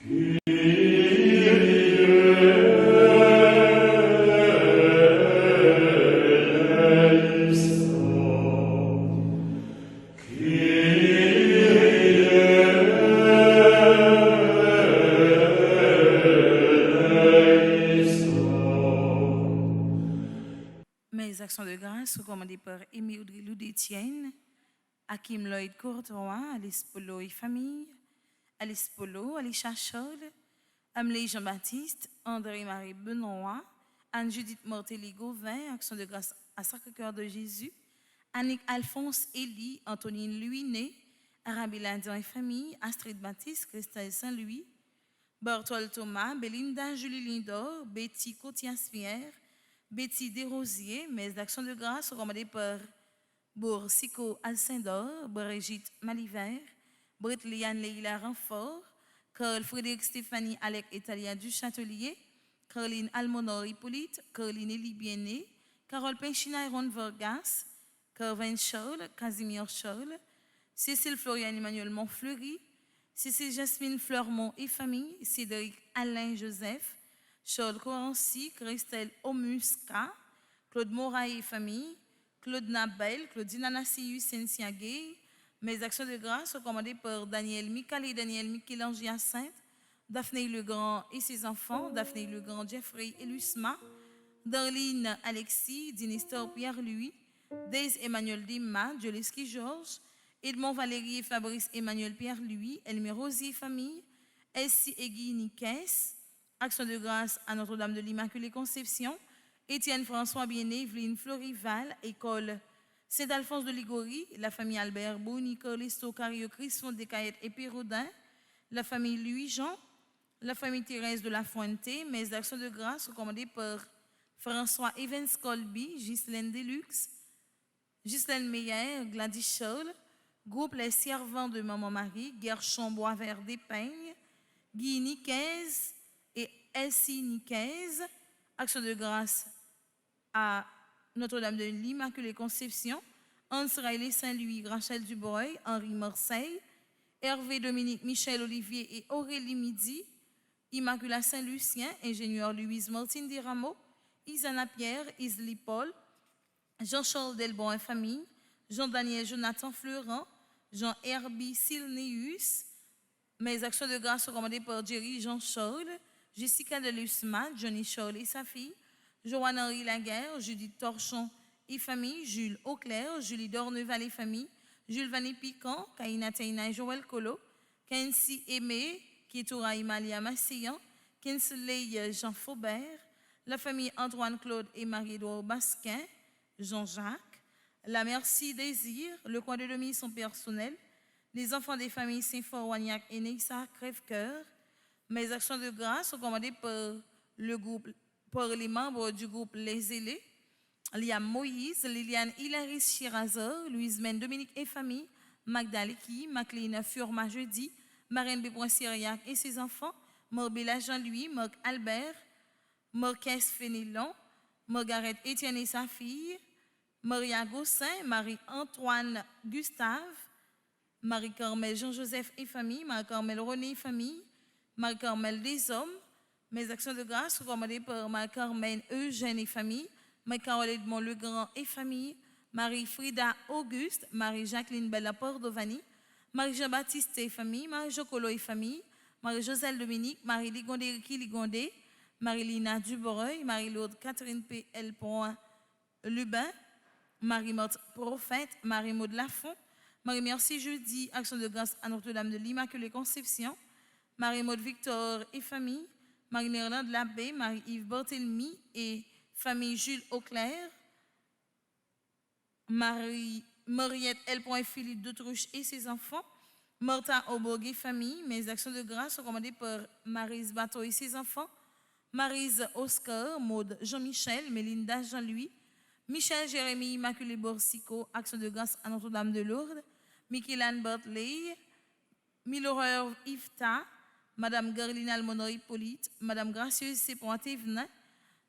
Mes actions de grâce recommandées par Aimé Audrey d'Étienne, Hakim Lloyd Courtois, Alice Polo et famille, Alice Polo, Alice Chachol, Amélie Jean-Baptiste, André-Marie Benoît, Anne-Judith Mortelli-Gauvin, Action de grâce à Sacré-Cœur de Jésus, Annick Alphonse Élie, Antonine Louinet, Arabi Ladian et famille, Astrid Baptiste, Christelle Saint-Louis, Berthold Thomas, Belinda Julie Lindor, Betty Cotias-Pierre, Betty Desrosiers, mes actions de grâce recommandées par Boursico Alcindor, Brigitte Malivert, Britt Liane Leila Renfort, Carl Frédéric Stéphanie Alec Italia du Châtelier, Caroline Almonor Hippolyte, Caroline Elie Biené, Carole Pinchina et Ron Vargas, Carvin Scholl, Casimir Scholl, Cécile Florian Emmanuel Montfleury, Cécile Jasmine Fleurmont et famille, Cédric Alain Joseph, Charles Corancy, Christelle Omusca, Claude Moraille et famille, Claude Nabel, Claudine Anassius Sensiagé, mes actions de grâce recommandées par Daniel Mical et Daniel Michel-Ange Hyacinthe, Daphné Legrand et ses enfants, Daphné Legrand, Jeffrey et Lusma, Darlene Alexis, Dinestor Pierre-Louis, Daise Emmanuel Dima, Joleski Georges, Edmond Valérie et Fabrice Emmanuel Pierre-Louis, Elmire Rosier et famille, Essie Egui Niques, Action de grâce à Notre-Dame de l'Immaculée Conception, Étienne François Biené, Evelyne Florival, École Saint-Alphonse de Ligorie, la famille Albert Bou, Nicole Esto, Cario, Christophe Descaillettes et Pérodin, la famille Louis-Jean, la famille Thérèse de la Fuente, mes actions de grâce recommandées par François Evans Colby, Ghislaine Deluxe, Ghislaine Meyer, Gladys Scholl, groupe Les Servants de Maman Marie, Gershon Boisvert Despeignes, Guy Niquez et Elsie Niquez, action de grâce à Notre-Dame de l'Immaculée Conception, Hans Riley Saint-Louis, Rachel Dubreuil, Henri Marseille, Hervé Dominique, Michel Olivier et Aurélie Midi, Immaculée Saint-Lucien, ingénieur Louise Martine Desrameaux, Isana Pierre, Isli Paul, Jean-Charles Delbon et famille, Jean-Daniel Jonathan Fleurant, Jean-Herbie Silneus, mes actions de grâce recommandées par Jerry Jean-Charles, Jessica Delusma, Johnny Charles et sa fille, Joanne-Henri Laguerre, Judith Torchon et famille, Jules Auclair, Julie Dorneval et famille, Jules Vané Piquant, Kaina Taina et Joël Colo, Kensi Aimé, Ketoura Imalia Massian, Kinsley Jean Faubert, la famille Antoine Claude et Marie-Edouard Basquin, Jean-Jacques, la Merci Désir, le coin de demi son personnel, les enfants des familles Saint-Fort-Wagnac et Neissa Crève-Cœur, mes actions de grâce recommandées par les membres du groupe Les Ailés, Liam Moïse, Liliane Hilaris Chirazor, Louise Men Dominique et famille, Magda Leki, Maclean Furma Jeudi, Marine Bépoint-Syriac et ses enfants, Morbella Jean-Louis, Marc Albert, Marquès Fénelon, Margaret Étienne et sa fille, Maria Gossin, Marie-Antoine Gustave, Marie-Carmel Jean-Joseph et famille, Marie-Carmel René et famille, Marie-Carmel Deshommes, mes actions de grâce recommandées par Marie-Carmel Eugène et famille, Marie-Carole Edmond Legrand et famille, Marie-Frida Auguste, Marie-Jacqueline Bella Pordovani, Marie-Jean-Baptiste et famille, Marie-Jocolo et famille, Marie-Joselle Dominique, Marie-Ligondé Ricky Ligondé, Marie-Lina Dubreuil, Marie-Laude Catherine P. L. Lubin, Marie-Morte Prophète, Marie-Maud Lafont, Marie-Merci Jeudi, action de grâce à Notre-Dame de l'Immaculée Conception, Marie-Maud Victor et famille, Marie-Nérland Labbé, Marie-Yves Barthélemy et famille Jules Auclair, Mariette L. Philippe d'Autruche et ses enfants, Martha Aubourg et famille, mes actions de grâce sont commandées par Maryse Bateau et ses enfants, Maryse Oscar, Maude Jean-Michel, Mélinda Jean-Louis, Michel Jérémy Immaculée Borsico, action de grâce à Notre-Dame de Lourdes, Michael Bartley, Miloreur Ifta, Madame Garline Almonor Hippolyte, Madame Gracieuse Sépoint-Thévenin,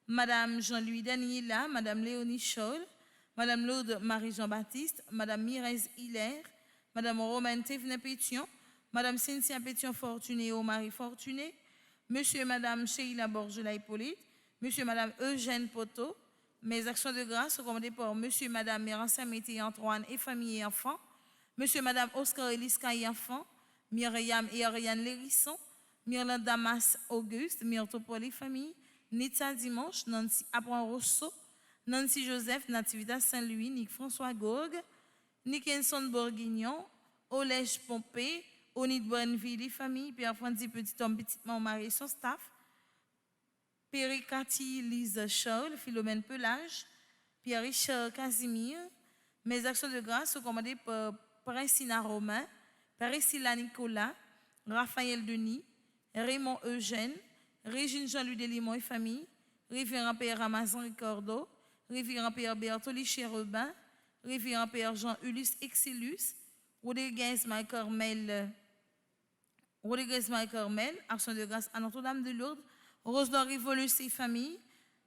Madame Jean-Louis Daniela, Madame Léonie Scholl, Madame Laude Marie-Jean-Baptiste, Madame Mirez Hilaire, Madame Romaine Thévenin-Pétion, Madame Cynthia Pétion Fortuné et Marie Fortuné, Monsieur et Madame Sheila Borgela Hippolyte, Monsieur et Madame Eugène Poteau. Mes actions de grâce sont commandées par Monsieur et Madame Mérança Mété Antoine et famille et enfants, Monsieur et Madame Oscar Eliska et enfants, Myriam et Ariane Lérisson, Myrland Damas Auguste, Myrtopole et famille, Nita Dimanche, Nancy Apran Rousseau, Nancy Joseph, Nativita Saint-Louis, Nick François Gorgue, Nickenson Bourguignon, Olège Pompé, Onid Bonneville et famille, Pierre-Francis Petit-Homme, Petit-Maman Marie et son staff, Péricati Lise Charles, Philomène Pelage, Pierre-Richard Casimir. Mes actions de grâce sont commandées par Priscilla Romain, Priscilla Nicolas, Raphaël Denis, Raymond Eugène, Régine Jean-Louis Delimont et famille, Révérend Père Ramazan Ricardo, Révérend Père Bertoli Chérubin, Révérend Père Jean-Ulysse Exilus, Rodriguez Marie-Carmel, Action de grâce à Notre-Dame de Lourdes, Rose-Laure Volus et famille,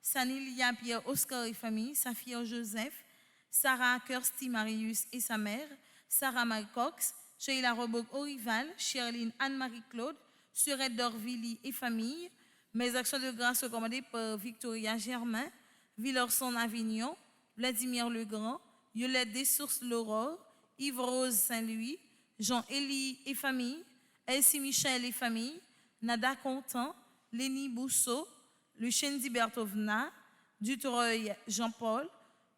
Sanilia Pierre Oscar et famille, Saphir Joseph, Sarah Kirsty Marius et sa mère, Sarah Marie Cox, Sheila Robog Orival, Sherline Anne-Marie Claude, Surette Dorvilly et famille. Mes actions de grâce sont commandées par Victoria Germain, Villorson Avignon, Vladimir Legrand, Yolette Dessources Laurore, Yves-Rose Saint-Louis, Jean-Élie et famille, Elsie Michel et famille, Nada Contant, Lénie Bousseau, Lucien Bertovna, Dutreuil Jean-Paul,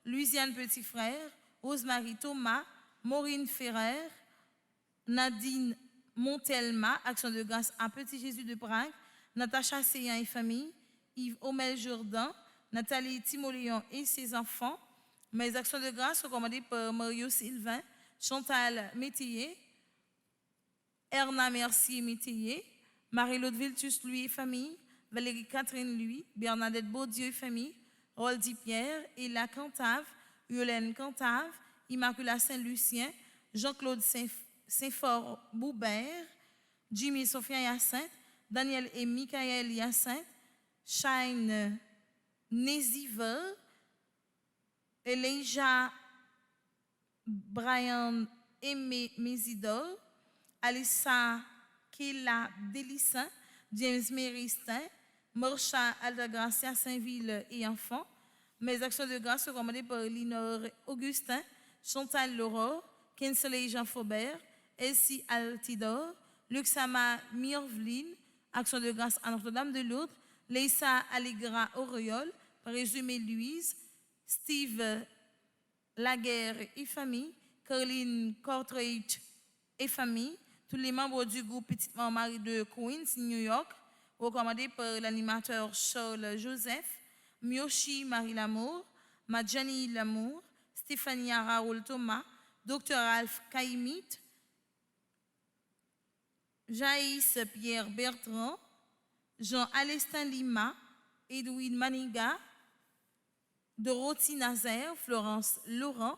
Louisiane Petit Frère, Rosemary Thomas, Maureen Ferrer, Nadine Montelma, Action de grâce à Petit Jésus de Prague, Natacha Seyan et famille, Yves Omel Jourdain, Nathalie Timoléon et ses enfants. Mes actions de grâce sont commandées par Mario Sylvain, Chantal Métayer, Erna Mercier Métayer, Marie-Laude Viltus lui et famille, Valérie Catherine lui, Bernadette Baudieu et famille, Roldy Pierre, Ella Cantave, Yolène Cantave, Immaculata Saint-Lucien, Jean-Claude Saint-Fort Boubert, Jimmy Sophia Hyacinthe, Daniel et Michael Hyacinthe, Shine Néziver, Elijah Brian Aimé Mésidor, Alissa Kela Delissin, James Méristin, Morsha Aldagracia Saint-Ville et enfants. Mes actions de grâce sont commandées par Linor Augustin, Chantal Laurent, Kinsley Jean Faubert, Elsie Altidor, Luxama Mirvline, Action de grâce à Notre-Dame de Lourdes, Leissa Allegra Auriol, par résumé Louise, Steve Laguerre et famille, Caroline Cortridge et famille, tous les membres du groupe Petite Maman Marie de Queens, New York, recommandés par l'animateur Charles Joseph, Miyoshi Marie Lamour, Madjani Lamour, Stéphania Raoul Thomas, Dr. Alf Kaimit, Jaïs Pierre Bertrand, Jean-Alestin Lima, Edwin Maniga, Dorothy Nazaire, Florence Laurent,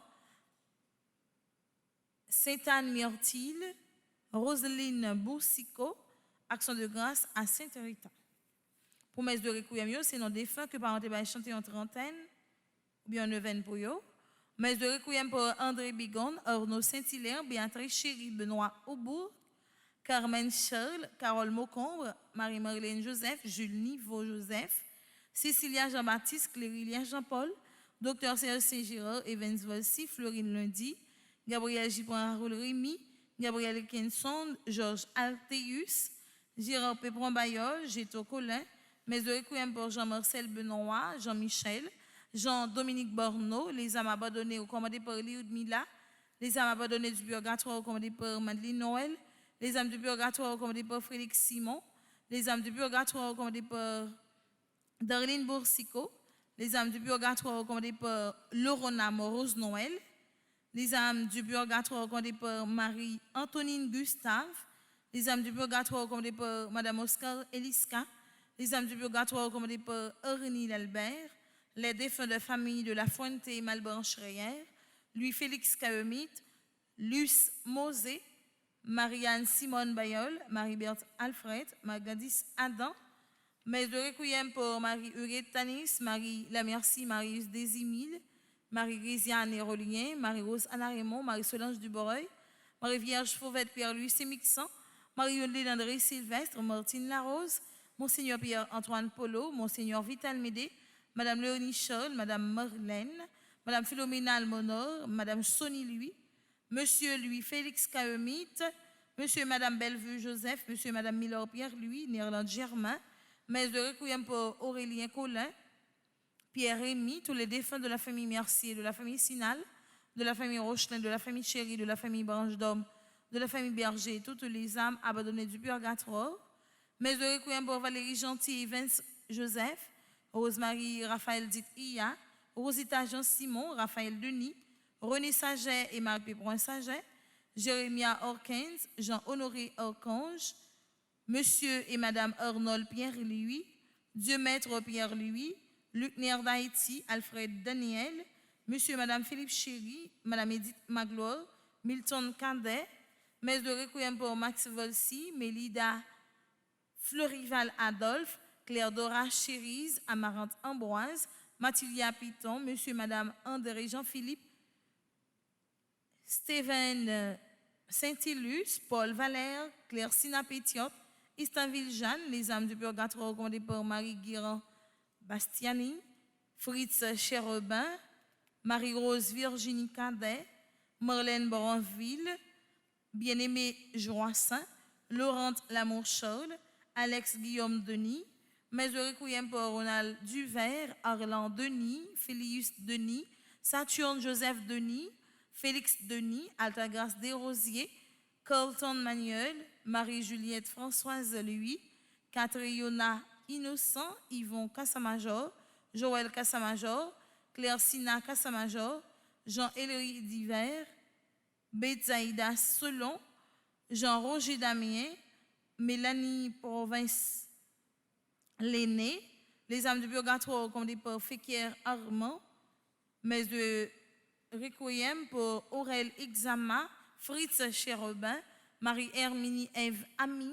Sainte-Anne Myrtille, Roseline Boussico, Action de grâce à Sainte-Rita. Promesse de requiem, c'est nos défunts que parenté va chanter en trentaine, ou bien en neuvaine pour eux. Messe de requiem pour André Bigon, Arnaud Saint-Hilaire, Béatrice Chéri, Benoît Aubourg, Carmen Charles, Carole Maucombre, Marie-Marlène Joseph, Jules Niveau Joseph, Cécilia Jean-Baptiste, Clérilien Jean-Paul, Dr. Serge Saint-Gérard, Evans Volsi, Florine Lundi, Gabriel Gipon Rémy, Gabriel Kenson, Georges Alteus, Gérard Pépron Bayol, Géto Colin, Messe de requiem pour Jean-Marcel Benoît, Jean-Michel, Jean-Dominique Borneau, les âmes abandonnées recommandées par Léoud Mila, les âmes abandonnées du purgatoire recommandées par Madeleine Noël, les âmes du purgatoire recommandées par Félix Simon, les âmes du purgatoire recommandées par Darlene Boursico, les âmes du purgatoire recommandées par Lorona Morose Noël, les âmes du purgatoire recommandées par Marie-Antonine Gustave, les âmes du purgatoire recommandées par Madame Oscar Eliska, les âmes du purgatoire recommandées par Orny Lalbert, les défunts de famille de La Fuente et Malbranche-Reyer, Louis-Félix Caemit, Luce Mosé, Marianne Simone Bayol, Marie-Berthe Alfred, Margadis Adam, Messe de requiem pour Marie-Huguette Tanis, Marie Lamercie, Marius Désimile, Marie-Grisiane Hérolien, Marie-Rose Anna Raymond, Marie-Solange Duboreuil, Marie-Vierge Fauvette Pierre-Louis Sémixan, Marie-Odile André Sylvestre, Martine Larose, Monseigneur Pierre-Antoine Polo, Monseigneur Vital Médé, Madame Léonie Scholl, Madame Marlène, Madame Philomena Almonor, Madame Sonny Louis, Monsieur Louis Félix Caemite, Monsieur et Madame Bellevue Joseph, Monsieur et Madame Miller Pierre Louis, Néerland Germain, Messe de Requiem pour Aurélien Collin, Pierre Rémy, tous les défunts de la famille Mercier, de la famille Sinal, de la famille Rochelin, de la famille Chéri, de la famille Branche d'Homme, de la famille Berger, toutes les âmes abandonnées du purgatoire. Messe de Requiem pour Valérie Gentil, Vince Joseph, Rosemary Raphaël Dit Iya, Rosita Jean-Simon, Raphaël Denis, René Saget et Marie-Pépron Saget, Jérémia Orkins, Jean-Honoré Orkange, Monsieur et Madame Arnold Pierre-Louis, Dieu-Maître Pierre-Louis, Luc Nair d'Haïti, Alfred Daniel, Monsieur et Madame Philippe Chéry, Madame Edith Magloire, Milton Cadet, Messe de Requiem pour Max Volsi, Mélida Fleurival Adolphe, Claire Dora Chérise, Amarante Ambroise, Mathilda Piton, Monsieur et Madame André Jean-Philippe, Stéphane Saint-Ilus, Paul Valère, Claire Sina Pétiot, Istanville Jeanne, les âmes du purgatoire recommandées par Marie Guérin Bastiani, Fritz Chérubin, Marie-Rose Virginie Cadet, Marlène Boranville, Bien-Aimé Joassin, Laurent Lamour-Charles, Alex Guillaume Denis, Messe de Requiem pour Ronald Duvert, Arlan Denis, Félius Denis, Saturne Joseph Denis, Félix Denis, Altagrace Desrosiers, Carlton Manuel, Marie-Juliette Françoise Louis, Catriona Innocent, Yvon Cassamajor, Joël Cassamajor, Claire Sina Cassamajor, Jean-Héléry Diver, Betsaïda Solon, Jean-Roger Damien, Mélanie Province L'aîné, les âmes du purgatoire recommandées par Féquière Armand, Messe de Requiem pour Aurel Exama, Fritz Chérubin, Marie-Herminie Ève Ami,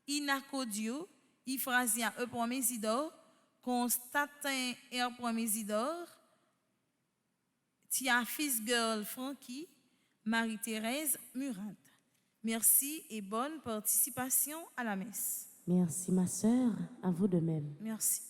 Ina Codio, Ifrazia E. Mésidor, Constantin R. Mésidor, Tia Fisgirl Francky, Marie-Thérèse Murante. Merci et bonne participation à la messe. Merci ma sœur, à vous de même. Merci.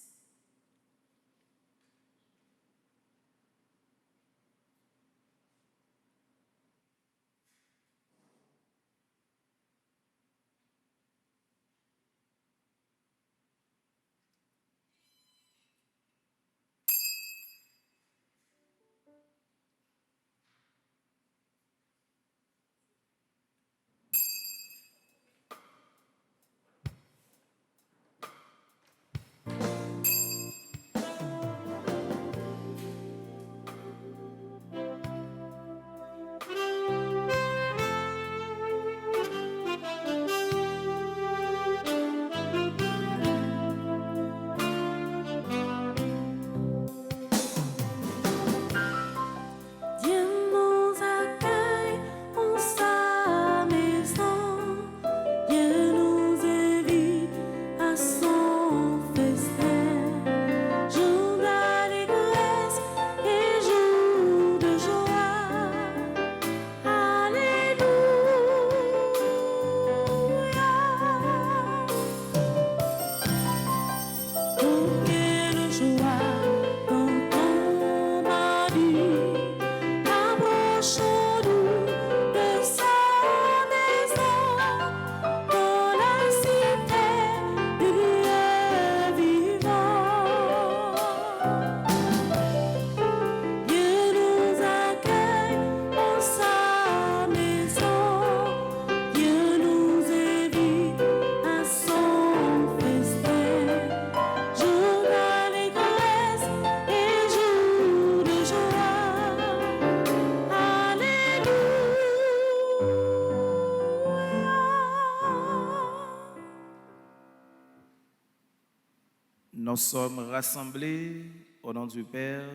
Nous sommes rassemblés au nom du Père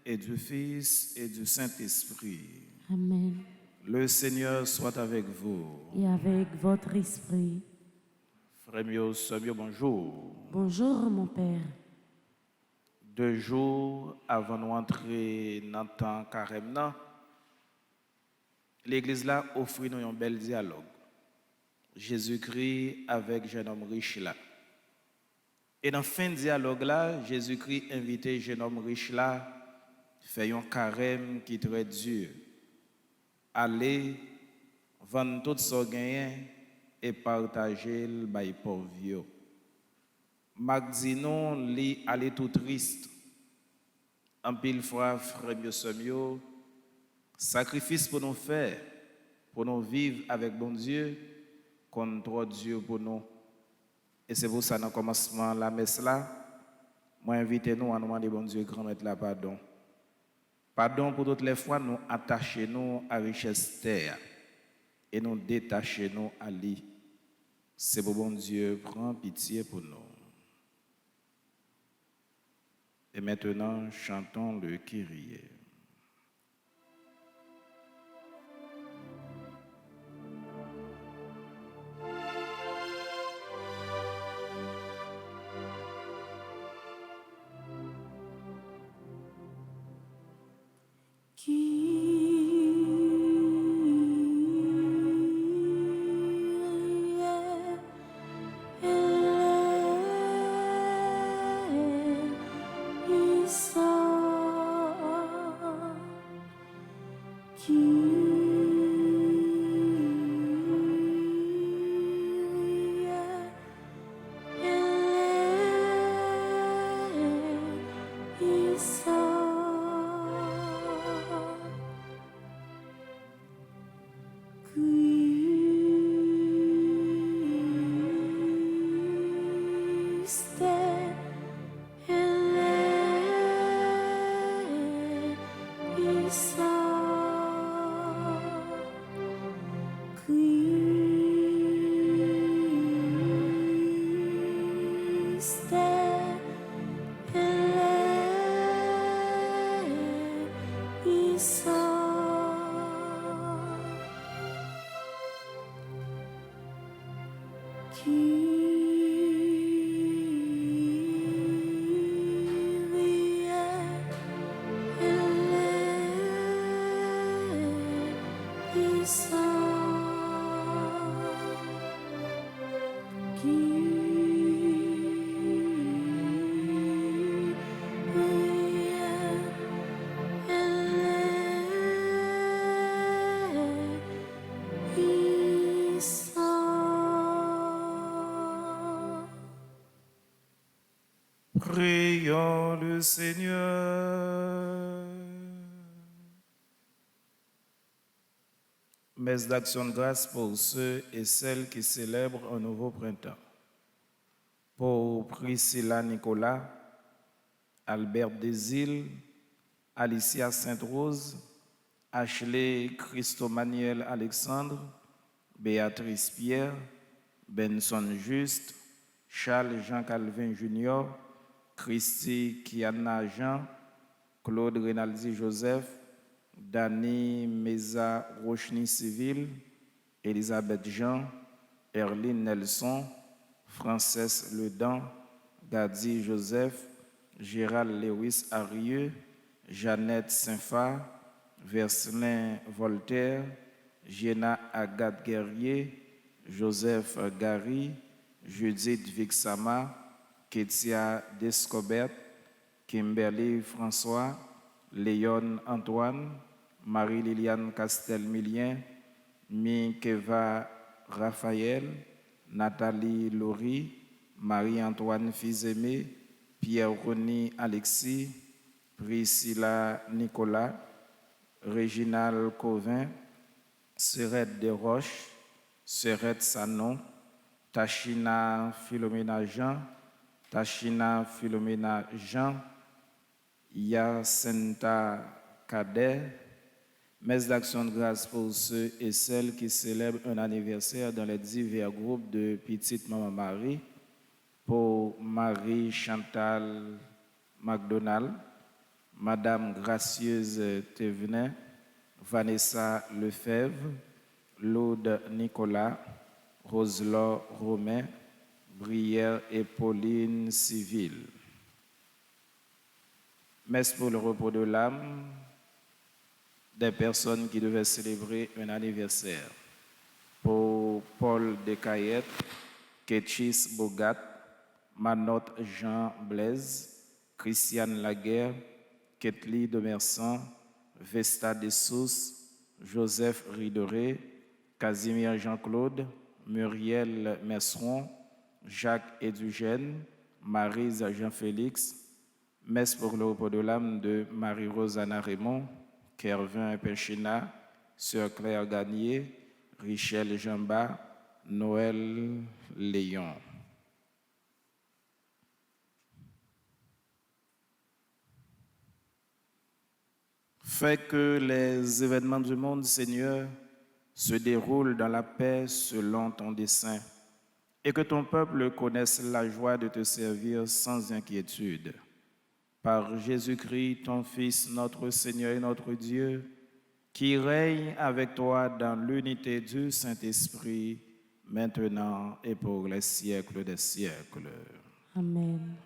et du Fils et du Saint-Esprit. Amen. Le Seigneur soit avec vous. Et avec votre esprit. Frère mio, sœur mio, bonjour. Bonjour mon Père. 2 jours avant de entrer dans le temps carême, l'église là offre nous un bel dialogue. Jésus-Christ avec jeune homme riche là. Et dans fin de dialogue là, Jésus-Christ invitait jeune homme riche là, fait un carême qui est très dur. Allez, vendre tout ce gagné et partager le bail pour vieux. Magdino li allait tout triste. En pile fois, frère mieux, sacrifice pour nous faire, pour nous vivre avec bon Dieu, contre Dieu pour nous. Et c'est pour ça, dans le commencement de la messe là, moi invite nous à demander bon Dieu grand maître la pardon. Pardon pour toutes les fois nous attacher nous à richesse terre et nous détacher nous à lui. C'est pour bon Dieu prend pitié pour nous. Et maintenant, chantons le Kyrie. Prions le Seigneur. Messe d'action de grâce pour ceux et celles qui célèbrent un nouveau printemps. Pour Priscilla Nicolas, Albert Desil, Alicia Sainte-Rose, Ashley Christo-Manuel Alexandre, Béatrice Pierre, Benson Juste, Charles Jean-Calvin Junior, Christy Kiana Jean, Claude Renaldi Joseph, Dani Meza Rochny Civil, Elisabeth Jean, Erline Nelson, Frances Ledan, Gadi Joseph, Gérald Lewis Arieux, Jeannette Saint-Phar, Verselin Voltaire, Géna Agathe Guerrier, Joseph Gary, Judith Vixama, Ketia Descobert, Kimberly François, Léon Antoine, Marie-Liliane Castel-Milien, Mikeva Raphaël, Nathalie Laurie, Marie-Antoine Fils-Aimé, Pierre-Rony Alexis, Priscilla Nicolas, Réginal Covin, Serette Desroches, Serette Sanon, Tachina Philomena Jean, Tachina Philomena Jean, Yacenta Kader, messe d'action de grâce pour ceux et celles qui célèbrent un anniversaire dans les divers groupes de Petite Maman Marie, pour Marie Chantal McDonald, Madame Gracieuse Thévenin, Vanessa Lefebvre, Laude Nicolas, Roselor Romain, Brière et Pauline Civil. Messe pour le repos de l'âme des personnes qui devaient célébrer un anniversaire. Pour pour Paul Descayette, Ketchis Bogat, Manotte Jean Blaise, Christiane Laguerre, Ketli Demersan, Vesta Dessous, Joseph Ridoré, Casimir Jean-Claude, Muriel Messeron, Jacques Edugène, Maryse Jean-Félix, Messe pour le repos de l'âme de Marie-Rosanna Raymond, Kervin Pechina, Sœur Claire Gagné, Richel Jamba, Noël Léon. Fais que les événements du monde, Seigneur, se déroulent dans la paix selon ton dessein et que ton peuple connaisse la joie de te servir sans inquiétude. Par Jésus-Christ, ton Fils, notre Seigneur et notre Dieu, qui règne avec toi dans l'unité du Saint-Esprit, maintenant et pour les siècles des siècles. Amen.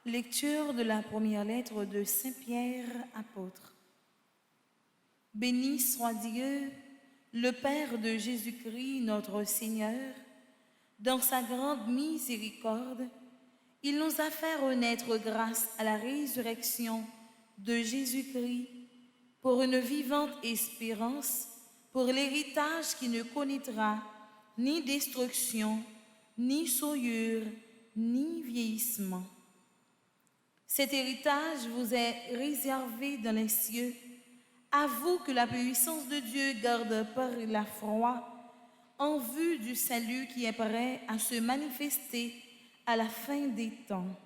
Lecture de la première lettre de Saint Pierre, apôtre. Béni soit Dieu, le Père de Jésus-Christ, notre Seigneur. Dans sa grande miséricorde, il nous a fait renaître grâce à la résurrection de Jésus-Christ pour une vivante espérance, pour l'héritage qui ne connaîtra ni destruction, ni souillure, ni vieillissement. Cet héritage vous est réservé dans les cieux, à vous que la puissance de Dieu garde par la foi en vue du salut qui est prêt à se manifester à la fin des temps.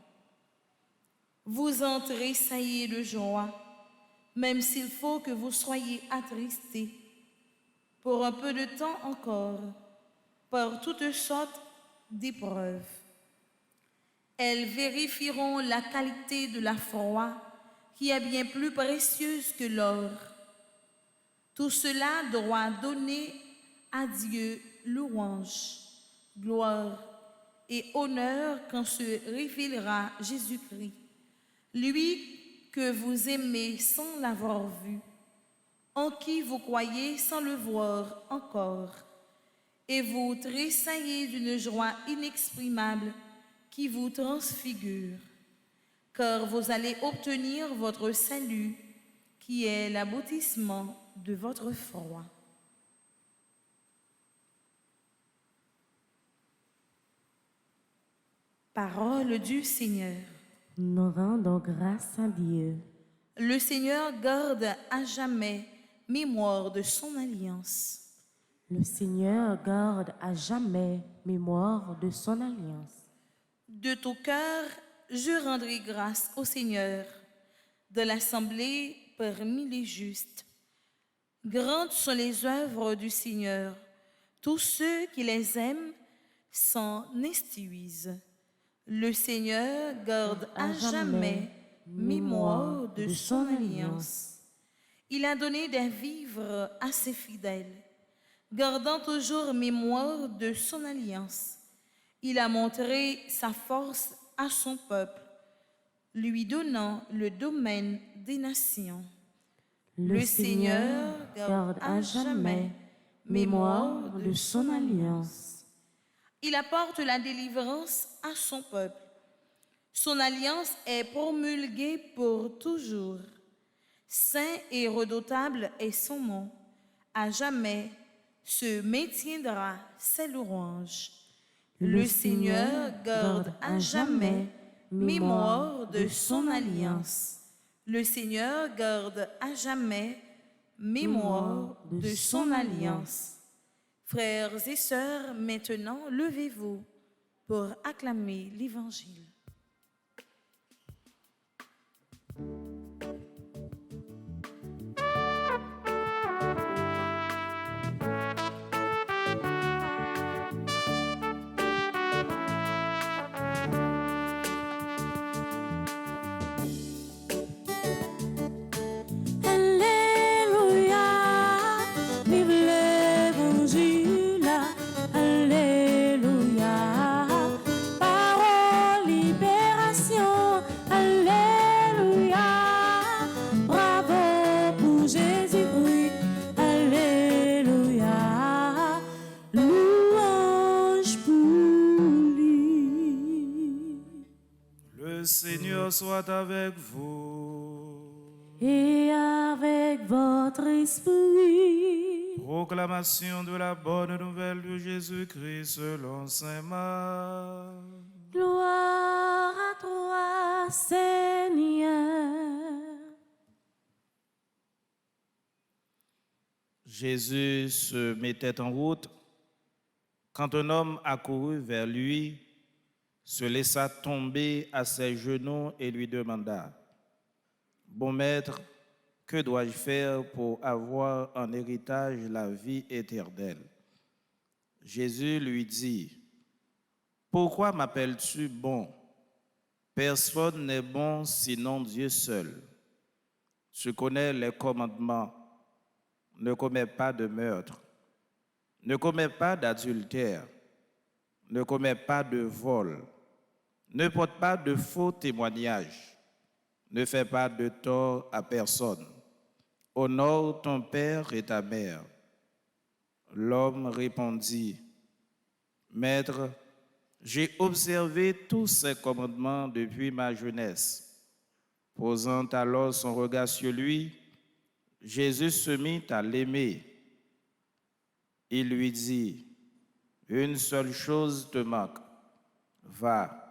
Vous en tressaillez de joie, même s'il faut que vous soyez attristés pour un peu de temps encore, par toutes sortes d'épreuves. Elles vérifieront la qualité de la foi, qui est bien plus précieuse que l'or. Tout cela doit donner à Dieu louange, gloire et honneur quand se révélera Jésus-Christ, lui que vous aimez sans l'avoir vu, en qui vous croyez sans le voir encore, et vous tressaillez d'une joie inexprimable qui vous transfigure, car vous allez obtenir votre salut, qui est l'aboutissement de votre foi. Parole du Seigneur. Nous rendons grâce à Dieu. Le Seigneur garde à jamais mémoire de son alliance. Le Seigneur garde à jamais mémoire de son alliance. De tout cœur, je rendrai grâce au Seigneur, de l'assemblée parmi les justes. Grandes sont les œuvres du Seigneur, tous ceux qui les aiment s'en instruisent. Le Seigneur garde à jamais mémoire de son alliance. Il a donné des vivres à ses fidèles, gardant toujours mémoire de son alliance. Il a montré sa force à son peuple, lui donnant le domaine des nations. Le Seigneur garde à jamais mémoire de son alliance. Il apporte la délivrance à son peuple. Son alliance est promulguée pour toujours. Saint et redoutable est son nom. À jamais se maintiendra ses louanges. Le Seigneur garde à jamais mémoire de son alliance. Le Seigneur garde à jamais mémoire de son alliance. Frères et sœurs, maintenant, levez-vous pour acclamer l'Évangile. Seigneur soit avec vous. Et avec votre esprit. Proclamation de la bonne nouvelle de Jésus-Christ selon saint Marc. Gloire à toi, Seigneur. Jésus se mettait en route quand un homme accourut vers lui, se laissa tomber à ses genoux et lui demanda: Bon maître, que dois-je faire pour avoir en héritage la vie éternelle? Jésus lui dit: Pourquoi m'appelles-tu bon? Personne n'est bon sinon Dieu seul. Tu connais les commandements. Ne commets pas de meurtre. Ne commets pas d'adultère. Ne commets pas de vol. Ne porte pas de faux témoignages. Ne fais pas de tort à personne. Honore ton père et ta mère. L'homme répondit: Maître, j'ai observé tous ces commandements depuis ma jeunesse. Posant alors son regard sur lui, Jésus se mit à l'aimer. Il lui dit: Une seule chose te manque. Va,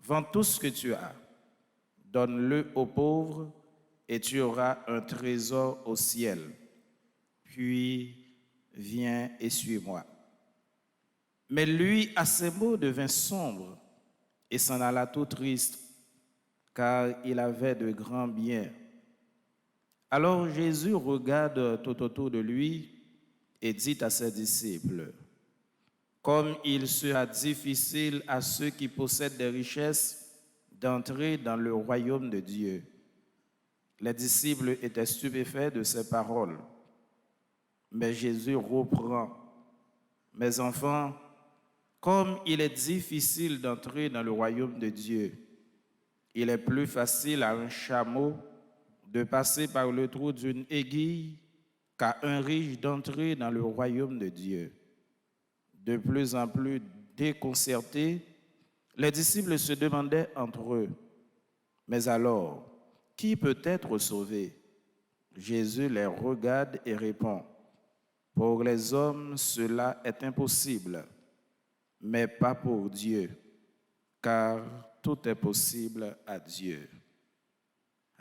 vends tout ce que tu as, donne-le aux pauvres et tu auras un trésor au ciel. Puis viens et suis-moi. Mais lui, à ces mots, devint sombre et s'en alla tout triste, car il avait de grands biens. Alors Jésus regarde tout autour de lui et dit à ses disciples: Comme il sera difficile à ceux qui possèdent des richesses d'entrer dans le royaume de Dieu. Les disciples étaient stupéfaits de ces paroles. Mais Jésus reprend: Mes enfants, comme il est difficile d'entrer dans le royaume de Dieu, il est plus facile à un chameau de passer par le trou d'une aiguille qu'à un riche d'entrer dans le royaume de Dieu. De plus en plus déconcertés, les disciples se demandaient entre eux: Mais alors, qui peut être sauvé? Jésus les regarde et répond: Pour les hommes, cela est impossible, mais pas pour Dieu, car tout est possible à Dieu.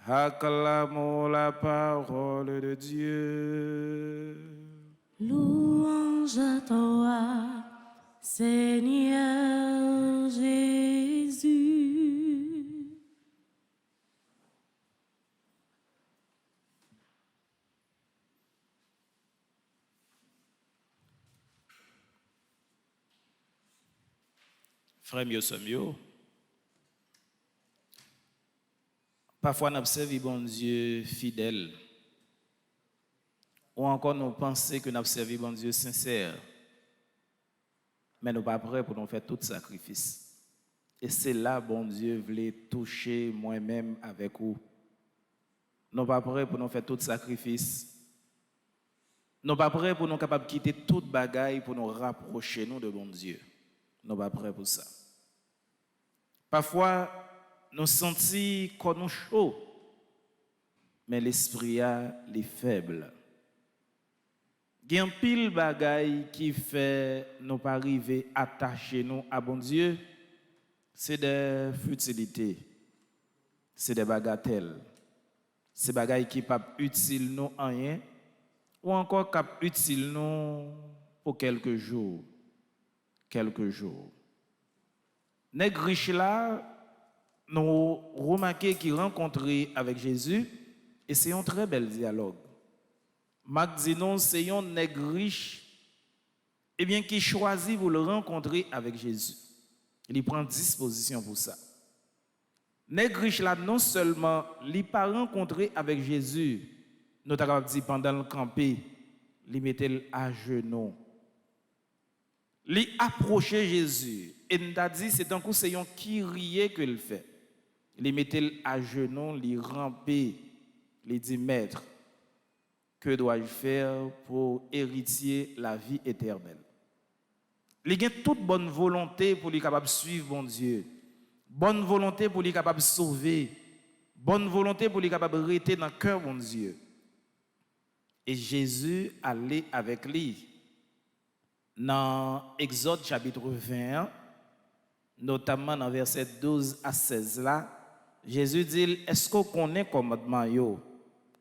Acclamons la parole de Dieu. Louange à toi, Seigneur Jésus. Frère mieux sommes yo. Parfois, nous observons bon Dieu fidèle. Ou encore, nous pensons que nous observons bon Dieu sincère. Mais nous ne sommes pas prêts pour nous faire tout sacrifice. Et c'est là, bon Dieu, voulait toucher moi-même avec vous. Nous ne sommes pas prêts pour nous faire tout sacrifice. Nous ne sommes pas prêts pour nous capables de quitter toute bagaille pour nous rapprocher nous de bon Dieu. Nous ne sommes pas prêts pour ça. Parfois, nous sentons qu'on nous chaud, mais l'esprit est faible. Il y a un pile bagaille qui fait nous pas arriver à attacher nous à bon Dieu. C'est des futilités, c'est des bagatelles, c'est des bagailles qui ne sont pas utiles nous en rien, ou encore qui sont utiles nous pour quelques jours. Quelques jours. Nèg riche là, nous remarquons qu'il rencontré avec Jésus et c'est un très bel dialogue. Marc dit non, c'est un nèg riche et bien qui choisit vous le rencontrer avec Jésus. Il prend disposition pour ça. Nèg riche là non seulement il pas rencontré avec Jésus, nous avons dit pendant le campé, il mettait à genoux. Il approchait Jésus et nous a dit c'est un coup c'est un qui riait que il fait. Il mettait à genoux, il rampait, il dit maître, que dois-je faire pour hériter la vie éternelle? Il a toute bonne volonté pour lui capable suivre mon Dieu. bonne volonté pour lui capable de sauver, bonne volonté pour lui capable de rester dans le cœur mon Dieu. Et Jésus allait avec lui. Dans Exode chapitre 21, notamment dans verset 12 à 16 là, Jésus dit, est-ce qu'on connaît commandement yo?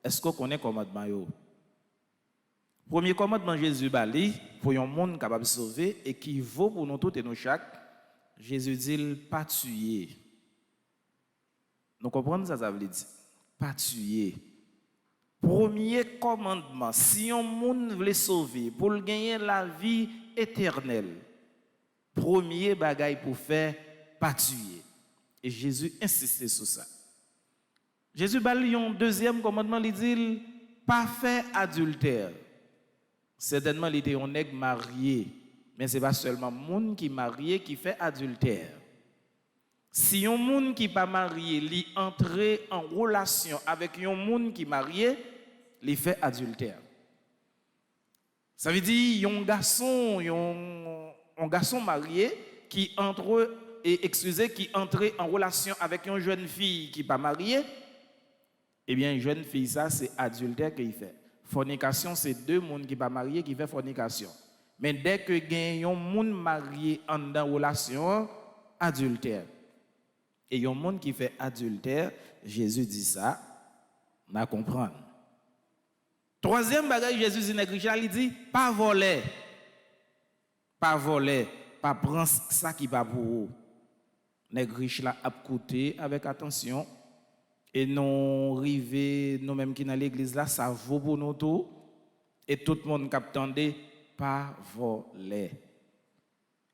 Est-ce qu'on connaît commandement yo? Premier commandement Jésus bali pour un monde capable de sauver et qui vaut pour nous tous et nous chaque. Jésus dit pas tuer. Nous comprenons ça veut dire pas tuer. Premier commandement, si un monde veut sauver pour gagner la vie éternelle, premier bagaille pour faire pas tuer. Et Jésus insistait sur ça. Jésus bali un deuxième commandement, il dit pas faire adultère. Certainement, il était un nègre marié, mais ce n'est pas seulement monde qui est marié qui fait adultère. Si un monde qui n'est pas marié, il entre en relation avec un monde qui est marié, il fait adultère. Ça veut dire un garçon marié qui entre qui entre en relation avec une jeune fille qui n'est pas mariée, eh bien, une jeune fille, ça, c'est adultère qu'il fait. Fornication, c'est deux personnes qui ne sont pas mariés qui font fornication. Mais dès que il y a un monde marié en relation, adultère. Et il y a un monde qui fait adultère, Jésus dit ça, on comprendre. Troisième bagage, Jésus dit, il dit, pas voler. Pas voler, pas prendre ça qui va pour vous. Les riches là a coûté avec attention. Et nous arrivés, nous-mêmes qui dans l'église là, ça vaut pour nous tout. Et tout le monde qui attendait, pas voler.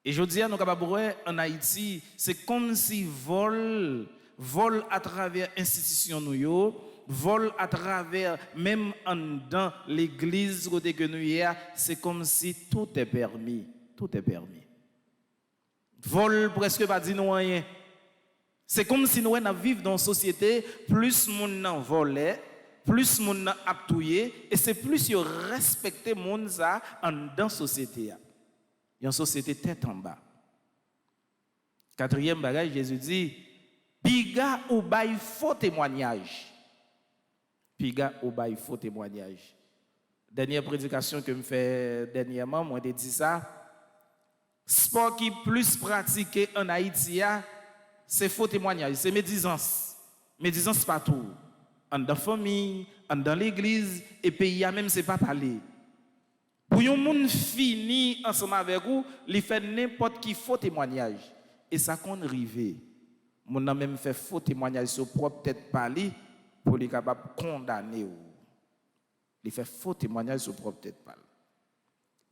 Et je dis à nous capables en Haïti, c'est comme si vol à travers institution nous vol à travers même dans l'église côté que nous y a, c'est comme si tout est permis, tout est permis. Vol presque pas dit nous rien. C'est comme si nous vivons dans une société, plus moun nan volé, plus moun nan aptouye, et c'est plus yo respecter moun ça dans la société. Il y a une société tête en bas. Quatrième bagage, Jésus dit, piga ou bay faux témoignage. Piga ou bay faux témoignage. Dernière prédication que me fait dernièrement, moi j'ai dit ça. Sport qui plus pratiqué en Haïti, c'est faux témoignage, c'est médisance. Médisance partout. Dans la famille, dans l'église, et pays même, c'est pas parler. Pour un monde fini ensemble avec vous, il fait n'importe qui faux témoignage. Et ça qu'on arrive. Mon a même fait faux témoignage sur propre tête parler pour les capable condamner. Il fait faux témoignage sur propre tête parler.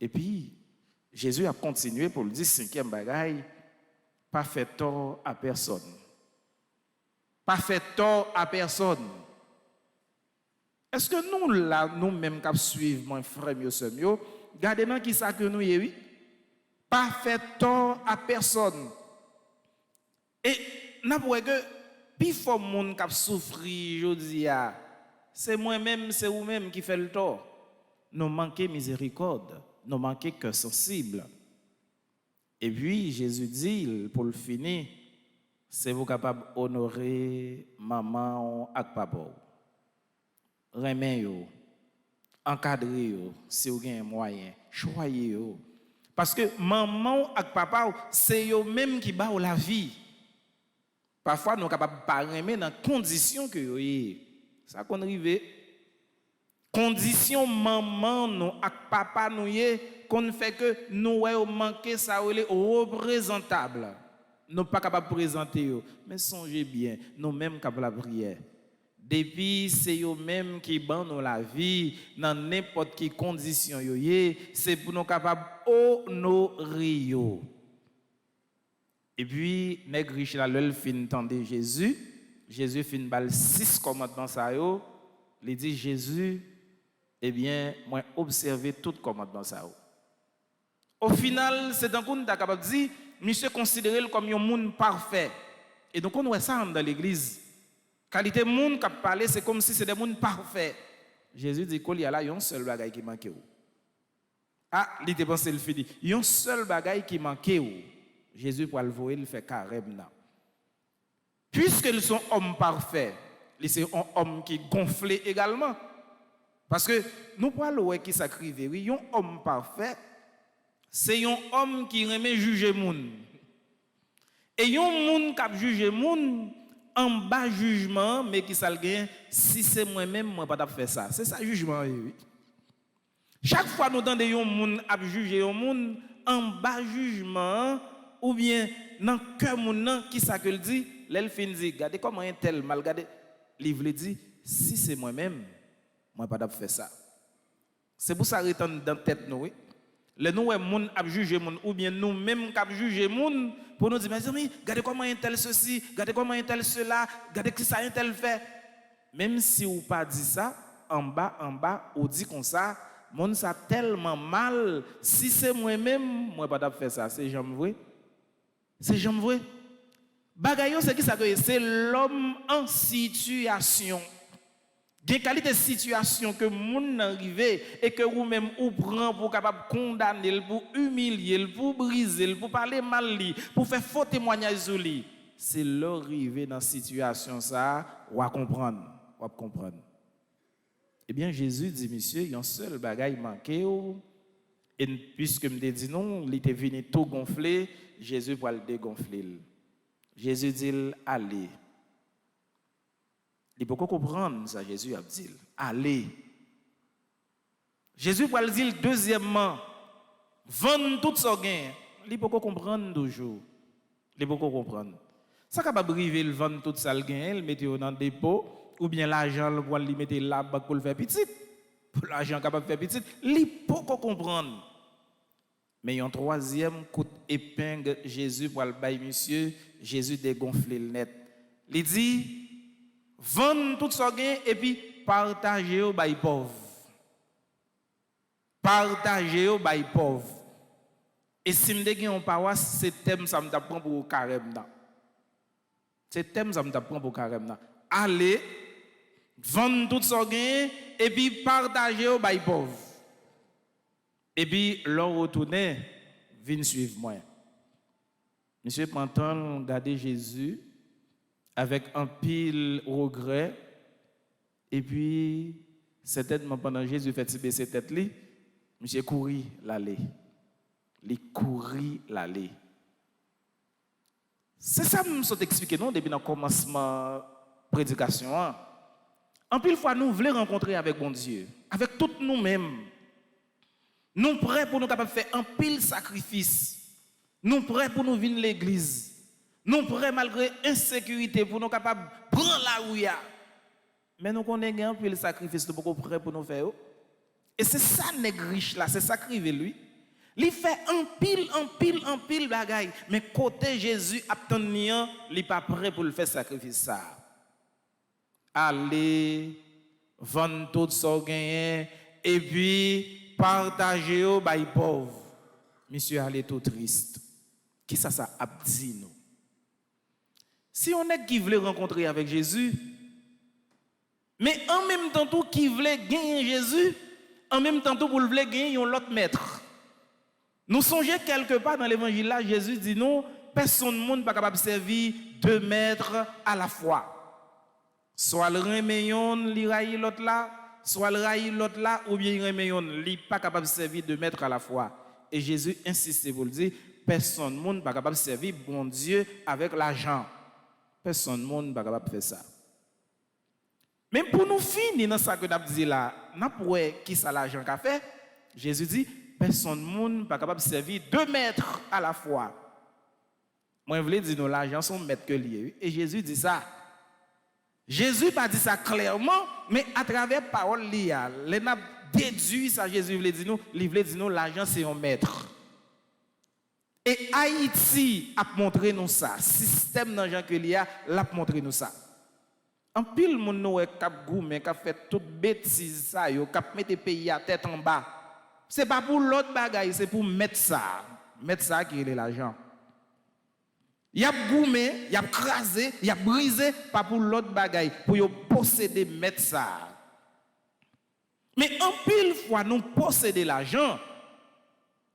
Et puis, Jésus a continué pour le dire, cinquième bagaille, pas fait tort à personne. Pas fait tort à personne. Est-ce que nous, là, nous-mêmes, qui suivons mon frère, regardez dans qui ça que nous y oui? Pas fait tort à personne. Et, n'a pas que, plus fort monde qui souffre, je dis, c'est moi-même, c'est vous-même qui fait le tort. Nous manquons miséricorde, nous manquons cœur sensible. Et puis, Jésus dit, pour le finir, c'est vous capable d'honorer maman et papa. Remen yo, encadrer yo, si vous avez un moyen, choyez yo. Parce que maman et papa, c'est eux même qui bat la vie. Parfois, nous sommes capables de pas remettre dans les conditions que vous avez. Ça qu'on arrive. Conditions maman nous et papa nous qu'on fait que nous manquer ça représentable. Nous sommes pas capables de présenter. Mais songez bien, nous mêmes capables de prière. Depuis, c'est eux-mêmes qui ban nous la vie dans n'importe quelle condition. C'est pour nous capables d'honorer. Et puis, nèg riche là, l'œil fin tendait Jésus. Jésus fin bal 6 commandements ça yo. Il dit Jésus, eh bien, moi observer tout commandement ça yo. Au final, c'est un coup qui capable de dire, monsieur considéré comme un monde parfait. Et donc on voit ça dans l'église. Qualité monde qui parler, c'est comme si c'était des monde parfait. Jésus dit qu'il y a là un seul bagaille qui manque. Ah, il était pensé le fini. Il y a un seul bagaille qui manque. Jésus pour le voir, il fait carême là. puisqu'ils sont hommes parfaits, c'est un homme qui gonflé également. Parce que nous parlons qui s'acrive, oui, un homme parfait, c'est un homme qui remet juger moun. Et un moun qui a jugé moun en bas jugement, mais qui s'al gain, si c'est moi-même, moi pas faire ça. C'est ça jugement, oui. Chaque fois nous entendons un moun a jugé un moun en bas jugement, ou bien dans le cœur moun qui ça que le dit, l'elfin dit, regardez comment un tel mal, regardez, livre dit, si c'est moi-même, moi pas faire ça. C'est pour ça que dans la tête nous, oui. Les nous moun a jugé moun ou bien nous même qui a jugé moun pour nous dire mes amis, regardez comment un tel ceci, regardez comment un tel cela, regardez que ça un tel fait. Même si ou pas dit ça, en bas, ou dit comme ça, moun ça tellement mal, si c'est moi-même, moi pas faire ça, c'est jamais vrai. C'est jamais vrai. Bagayon c'est qui ça que c'est l'homme en situation. Des qualités de situation que moun arrivé et que vous même ou prend pour capable condamner, pour humilier, pour briser, pour parler mal li, pour faire faux témoignage sur lui. C'est l'arrivée dans situation ça, ou à comprendre, Eh bien Jésus dit monsieur, il y a un seul bagaille manqué et puisque me dit non, il était venu tout gonfler, Jésus va le dégonfler. Jésus dit allez. Il faut comprendre ça, Jésus a dit. Allez. Jésus va le dire deuxièmement, vendre tout ce gain. Il faut comprendre toujours. Il faut comprendre. Ça capable briver le vendre tout ça gain, le mettre dans le dépôt ou bien l'argent le pour le mettre là pour le faire petit. Pour l'argent capable de faire petit, il faut comprendre. Mais un troisième coup d'épingle Jésus pour le bail monsieur, Jésus dégonfler le net. Il dit vendre tout ça gain et puis partager au bail pauvre. Partager au bail pauvre. Et si me dégain en paroisse, c'est thème ça me t'apprend pour carême là. C'est thème ça me t'apprend pour carême là. Allez vendre tout ça gain et puis partager au bail pauvre. Et puis l'on retourner, viens suivre moi. Monsieur prend temps regarder Jésus avec un pile regret. Et puis, certainement pendant Jésus fait baisser tête li, monsieur courir l'aller. Il courir l'aller. C'est ça que je vous expliquer non depuis le commencement prédication. En pile fois nous voulons rencontrer avec bon Dieu, avec tout nous-mêmes. Nous prêts pour nous capables de faire un pile sacrifice. Nous prêts pour nous venir l'église. Nous prêts malgré insécurité pour nous capables de prendre la ouïa. Mais nous connaissons un pile sacrifice nous sommes prêts pour nous faire. Et c'est ça nègre riche là, c'est ça qui arrive lui. Il fait un pile bagaille, mais côté Jésus attendant, il n'est pas prêt pour le faire sacrifice ça. Allez vendre tout ce gain et puis partager au bail pauvre. Monsieur, allez tout triste. Qui ça a dit nous? Si on est qui voulait rencontrer avec Jésus, mais en même temps tout qui voulait gagner Jésus, en même temps tout pour le voulait gagner un autre maître. Nous songeons quelque part dans l'évangile là, Jésus dit non, personne ne n'est pas capable de servir deux maîtres à la fois. Soit le remeyon, li raille l'autre là, soit le raille l'autre là, ou bien le remeyon, li pas capable de servir deux maîtres à la fois. Et Jésus insiste pour le dire, personne ne n'est pas capable de servir bon Dieu avec l'argent. Personne ne n'est pas capable de faire ça. Même pour nous finir dans ça que nous avons dit là, nous avons qui ça l'argent qu'a fait. Jésus dit, personne n'est pas capable de servir deux maîtres à la fois. Moi, je voulais dire, nous, l'argent sont maîtres que liés. Et Jésus dit ça. Jésus pas dit ça clairement, mais à travers parole liée, les n'a déduit ça. Jésus voulait dire nous, l'argent c'est un maître. Et Haïti a montré nous ça. Système d'argent que lié l'a montré nous ça. En pile moun nou k'ap goumé, k'ap fait toute bêtise ça yo, k'ap mette pays à tête en bas. C'est pas pour l'autre bagaille, c'est pour mettre ça qui est l'argent. Y a goumé, y a crasé, y a brisé, pas pour l'autre bagaille, pour yo posséder mettre ça. Mais en pile fois nous posséder l'argent,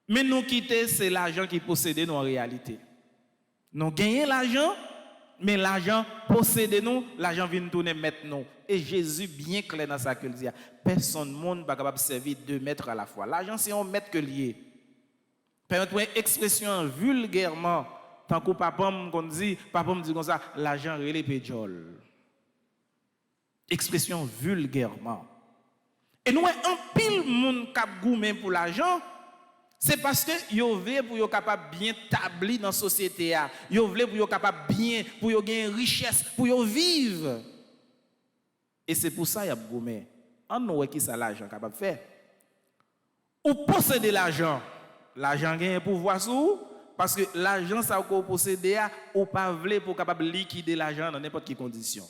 mais nous quitter c'est l'argent qui possède nous en réalité. Nous gagnons l'argent, Mais l'argent possède nous, l'argent vient tourner mettre nous. Et Jésus bien clair dans sa qu'il dit, personne monde pas capable de servir deux maîtres à la fois. L'argent c'est un maître que lié. Permettez-moi une expression vulgairement, tant que papa me dit comme ça, l'argent relève péjol. Expression vulgairement. Et nous, un pile monde qui a goûté pour l'argent, c'est parce que yo veut pour yo capable bien établir dans la société, yo veut pour yo capable bien, pour yo gagner richesse, pour yo vivre. Et c'est pour ça y a goûté. On nous qui ça l'argent capable faire. Ou posséder l'argent, l'argent gagne un pouvoir sur vous, parce que l'argent ça qu'on posséder ou pas vle pour capable liquider l'argent dans n'importe quelle condition.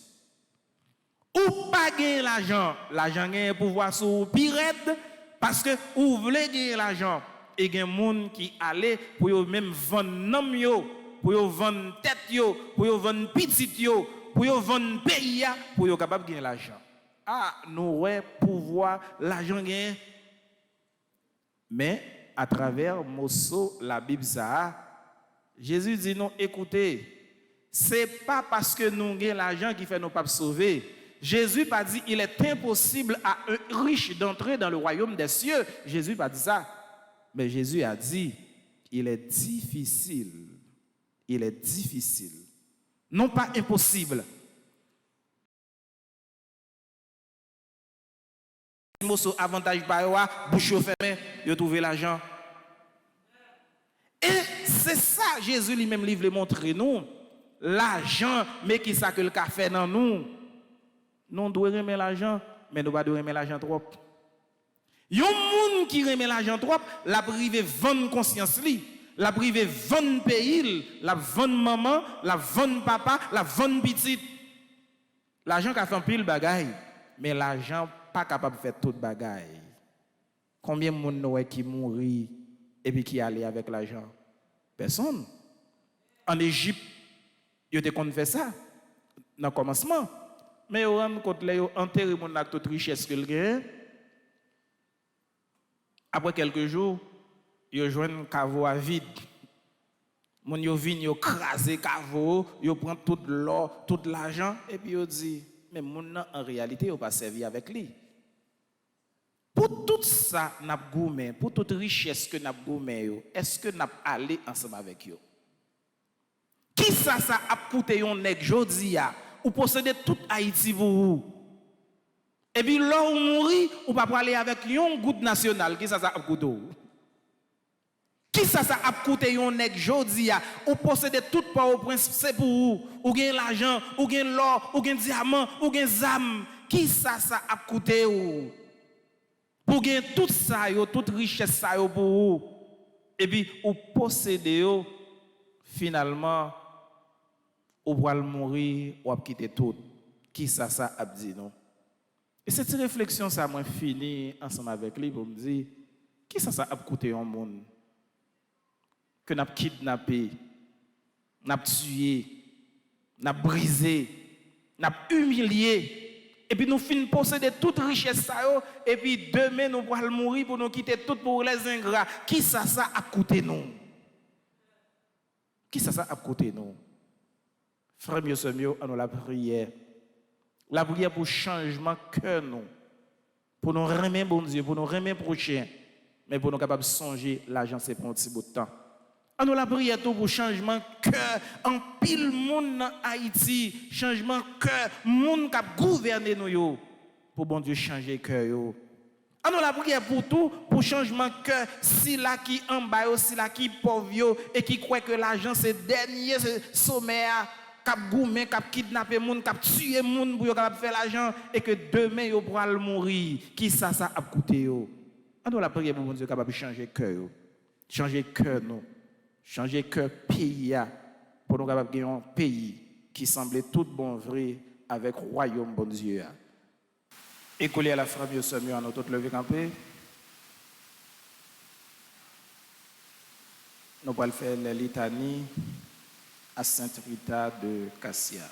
Ou pas gagner l'argent, l'argent gagne un pouvoir sur vous pirate parce que ou voulez gagner l'argent et il y a des gens qui allaient pour yo même vendre nom yo, pour yo vendre tête yo, pour yo vendre petit yo, pour yo vendre pays pour yo capable gagner l'argent. Ah, nous ouais pouvoir l'argent gagne. Mais à travers Mosso la Bible ça, Jésus dit non, écoutez, c'est pas parce que nous gagnons l'argent qui fait nous pas sauver. Jésus pas dit il est impossible à un riche d'entrer dans le royaume des cieux. Jésus pas dit ça. Mais Jésus a dit il est difficile. Il est difficile. Non pas impossible. Avantage par eux, bouche fermée, ils trouvé l'argent. Et c'est ça Jésus lui-même livre le montrer nous. L'argent, mais qui ça que le fait dans nous. Nous devons aimer l'argent, mais nous ne devons pas aimer l'argent trop. Il y a des gens qui aiment l'argent trop, la privé vendre conscience li, la privé vendre pays, la vendre maman, la vendre papa, la vendre petite. L'argent qui a fait un pile bagaille, mais l'argent pas capable de faire toute bagaille. Combien de monde qui mourit et puis qui allait avec l'argent? Personne. En Égypte, ils ont fait ça dans le commencement. Mais ils ont enterré mon acte de richesse que le après quelques jours, ils ont joué un caveau à vide. Mon yo vinn yo crasé caveau, yo prend tout l'or, tout l'argent et puis yo dit mais mon en réalité yo pas servi avec lui. Pour tout ça n'a goumé, pour toute richesse que n'a goumé yo, est-ce que n'a allé ensemble avec yo? Qui ça a coûté yon nèg jodi a ou posséder tout Haïti pour vous? Et puis là où mourir ou pas aller avec yon goutte national, qui ça a coûté? Qui ça a coûté yon nèg jodi a ou posséder tout par au prince c'est pour vous, ou gain l'argent, ou gain l'or, ou gain diamant, ou gain zam, qui ça a coûté ou? Pour gagner tout ça yo, toute richesse ça yo pour vous. Et puis ou posséder yo finalement ou va mourir ou quitter tout. Qui ça a dit non? Et cette réflexion ça moi fini ensemble avec lui pour me dire qui ça a coûté un monde que n'a kidnappé, n'a tué, n'a brisé, n'a humilié. Et puis nous finissons posséder toute richesse ça yo, et puis demain nous pourrons mourir pour nous quitter tout pour les ingrats. Qui ça a coûté nous? Qui ça a coûté nous? Frère mieux c'est mieux, on la prière. La prière pour changement cœur nous. Pour nous remettre bon Dieu, pour nous remettre prochain, mais pour nous capables de songer l'argent c'est pour un petit bout de temps. On nous la prière tout pour changement cœur en pile monde dans Haïti, changement cœur, monde qui a gouverné nous yo, pour bon Dieu changer cœur yo. On nous la prière pour tout pour changement cœur, si là qui en bas yo, si là qui pauvre yo et qui croit que l'argent c'est dernier sommet cap goumen, cap kidnapper monde, cap tuer monde pour yo capable faire l'argent et que demain yo pourra mourir. Qui ça a coûté yo? On nous la prière pour bon Dieu capable changer cœur yo. Changer cœur nous. Changer cœur pays pour nous capables de un pays qui semblait tout bon vrai avec royaume bon Dieu. Écoulez à la frère mieux mieux à notre lever campé. Nous allons faire la litanie à Sainte Rita de Cassia.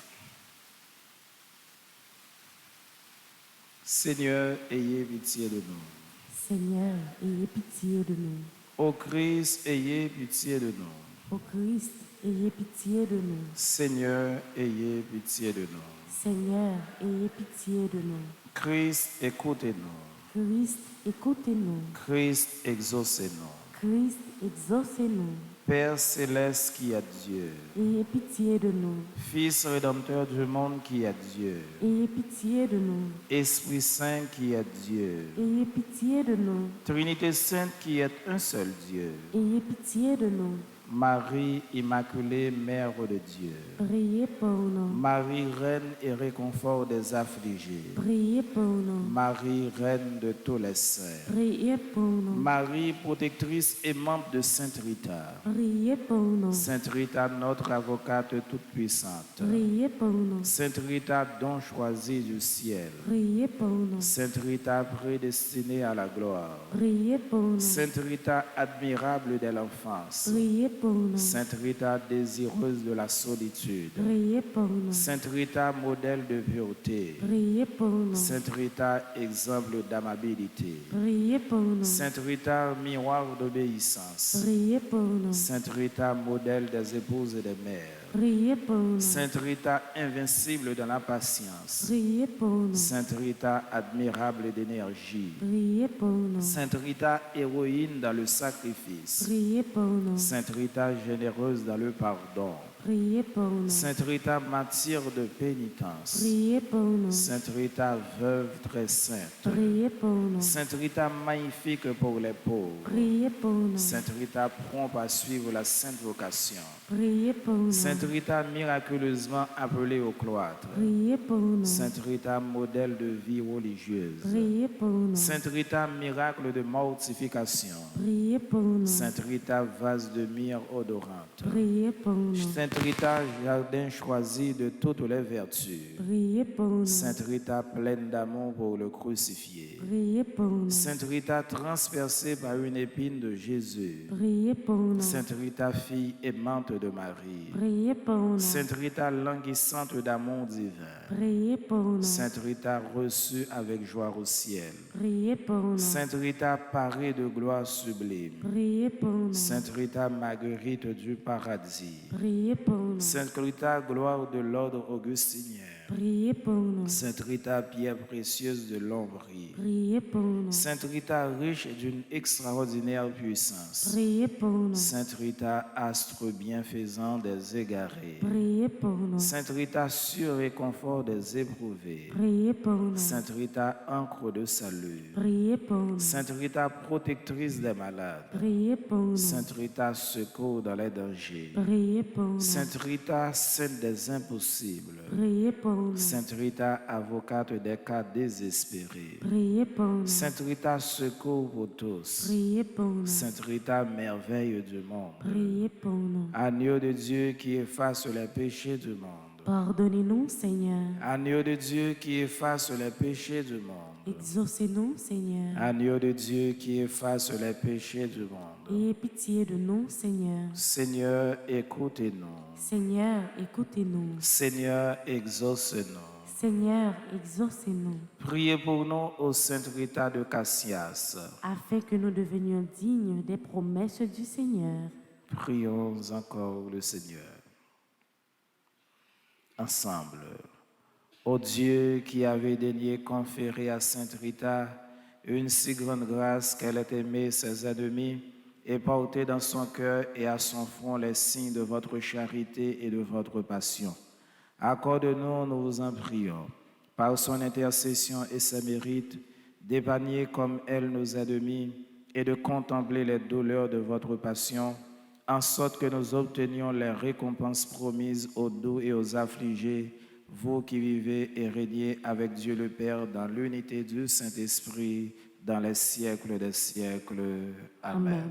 Seigneur, ayez pitié de nous. Seigneur, ayez pitié de nous. Ô Christ, ayez pitié de nous. Ô Christ, ayez pitié de nous. Seigneur, ayez pitié de nous. Seigneur, ayez pitié de nous. Christ, écoutez-nous. Christ, écoutez-nous. Christ, exaucez-nous. Christ, exaucez-nous. Père céleste qui est Dieu, Ayez pitié de nous. Fils rédempteur du monde qui est Dieu, Ayez pitié de nous. Esprit Saint qui est Dieu, Ayez pitié de nous. Trinité Sainte qui est un seul Dieu, Ayez pitié de nous. Marie Immaculée, Mère de Dieu, Priez pour nous. Marie, Reine et réconfort des affligés, Priez pour nous. Marie, Reine de tous les saints, Priez pour nous. Marie, protectrice et membre de Sainte Rita, Priez pour nous. Sainte Rita, notre avocate toute puissante, Priez pour nous. Sainte Rita, don choisi du ciel, Priez pour nous. Sainte Rita, prédestinée à la gloire, Priez pour nous. Sainte Rita, admirable dès l'enfance, Priez pour nous. Sainte Rita, désireuse de la solitude, Priez pour nous. Sainte Rita, modèle de pureté, Priez pour nous. Sainte Rita, exemple d'amabilité, Priez pour nous. Sainte Rita, miroir d'obéissance, Priez pour nous. Sainte Rita, modèle des épouses et des mères, Priez pour nous. Sainte Rita, invincible dans la patience, Priez pour nous. Sainte Rita, admirable d'énergie, Priez pour nous. Sainte Rita, héroïne dans le sacrifice, Priez pour nous. Sainte Rita, généreuse dans le pardon, Priez pour nous. Sainte Rita, martyre de pénitence, Priez pour nous. Sainte Rita, veuve très sainte, Priez pour nous. Sainte Rita, magnifique pour les pauvres, Priez pour nous. Sainte Rita, prompte à suivre la sainte vocation, Priez pour nous. Sainte Rita, miraculeusement appelée au cloître, Priez pour nous. Sainte Rita, modèle de vie religieuse, Priez pour nous. Sainte Rita, miracle de mortification, Priez pour nous. Sainte Rita, vase de myrrhe odorante, Priez pour nous. Sainte Rita, jardin choisi de toutes les vertus, Priez pour nous. Sainte Rita, pleine d'amour pour le crucifié, Priez pour nous. Sainte Rita, transpercée par une épine de Jésus, Priez pour nous. Sainte Rita, fille aimante de Marie, Priez pour nous. Sainte Rita, languissante d'amour divin, Priez pour nous. Sainte Rita, reçue avec joie au ciel, Priez pour nous. Sainte Rita, parée de gloire sublime, Priez pour nous. Sainte Rita, Marguerite du paradis, Priez pour nous. Sainte Rita, gloire de l'ordre augustinien, Priez pour nous. Sainte Rita, pierre précieuse de l'Ombrie, Priez pour nous. Sainte Rita, riche d'une extraordinaire puissance, Priez pour nous. Sainte Rita, astre bienfaisant des égarés, Priez pour nous. Sainte Rita, sûr et confort des éprouvés, Priez pour nous. Sainte Rita, encre de salut, Priez pour nous. Sainte Rita, protectrice des malades, Priez pour nous. Sainte Rita, secours dans les dangers, Priez pour nous. Sainte Rita, sainte des impossibles, Priez pour nous. Sainte Rita, avocate des cas désespérés, Priez pour nous. Sainte Rita, secours pour tous, Priez pour nous. Sainte Rita, merveille du monde, Priez pour nous. agneau de Dieu qui efface les péchés du monde, Pardonnez-nous, Seigneur. agneau de Dieu qui efface les péchés du monde, Exaucez-nous, Seigneur. agneau de Dieu qui efface les péchés du monde. Ayez pitié de nous, Seigneur. Seigneur, écoutez-nous. Seigneur, écoutez-nous. Seigneur, exauce-nous. Seigneur, exaucez-nous, Priez pour nous, ô Sainte Rita de Cassias. afin que nous devenions dignes des promesses du Seigneur. Prions encore le Seigneur. Ensemble. Ô Dieu qui avait daigné conférer à Sainte Rita une si grande grâce qu'elle ait aimé ses ennemis et porté dans son cœur et à son front les signes de votre charité et de votre passion. Accorde-nous, nous vous en prions, par son intercession et ses mérites, d'épargner comme elle nos ennemis et de contempler les douleurs de votre passion, en sorte que nous obtenions les récompenses promises aux doux et aux affligés, vous qui vivez et régnez avec Dieu le Père dans l'unité du Saint-Esprit, dans les siècles des siècles. Amen. Amen.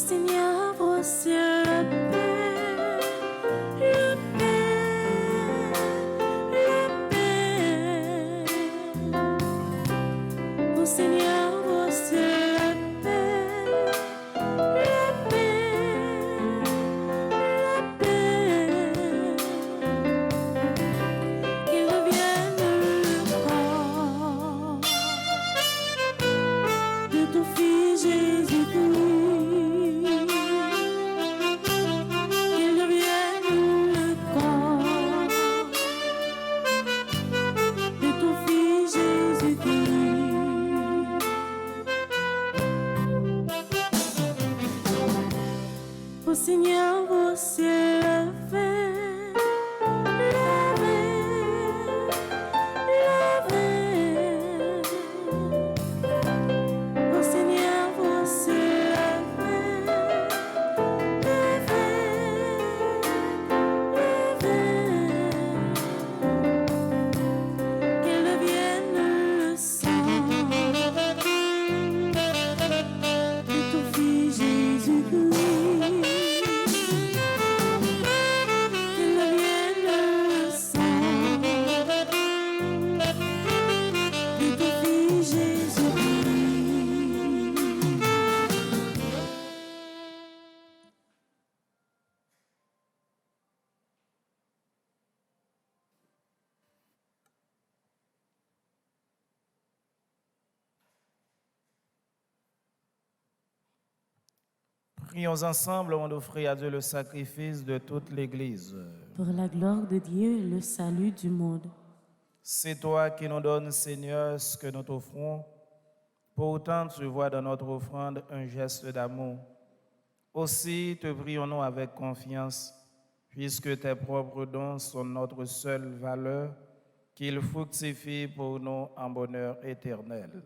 Seigneur, você é Prions ensemble avant d'offrir à Dieu le sacrifice de toute l'Église. pour la gloire de Dieu et le salut du monde. C'est toi qui nous donnes, Seigneur, ce que nous t'offrons. Pourtant, tu vois dans notre offrande un geste d'amour. Aussi, te prions-nous avec confiance, puisque tes propres dons sont notre seule valeur, qu'ils fructifient pour nous en bonheur éternel.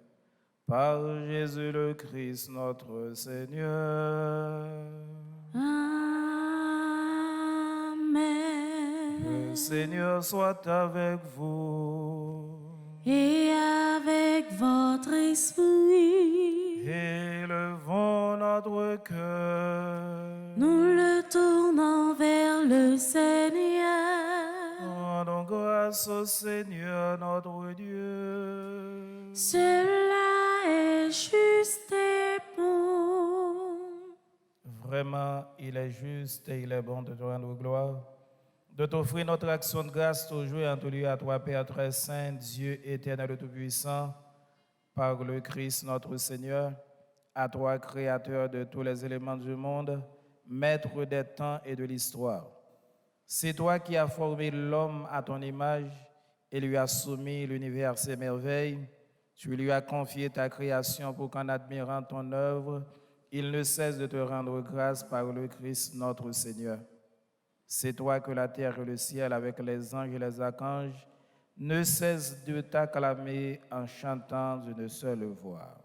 Par Jésus le Christ, notre Seigneur. Amen. Le Seigneur soit avec vous. Et avec votre esprit, Élevons notre cœur. nous le tournons vers le Seigneur. Rendons grâce au Seigneur notre Dieu. Cela est juste et bon. Vraiment, il est juste et il est bon de te rendre gloire, de t'offrir notre action de grâce toujours et en tout lieu à toi, Père très saint, Dieu éternel et tout-puissant, par le Christ notre Seigneur, à toi, Créateur de tous les éléments du monde, Maître des temps et de l'histoire. C'est toi qui as formé l'homme à ton image et lui as soumis l'univers à ses merveilles. Tu lui as confié ta création pour qu'en admirant ton œuvre, il ne cesse de te rendre grâce par le Christ notre Seigneur. C'est toi que la terre et le ciel, avec les anges et les archanges, ne cessent de t'acclamer en chantant d'une seule voix.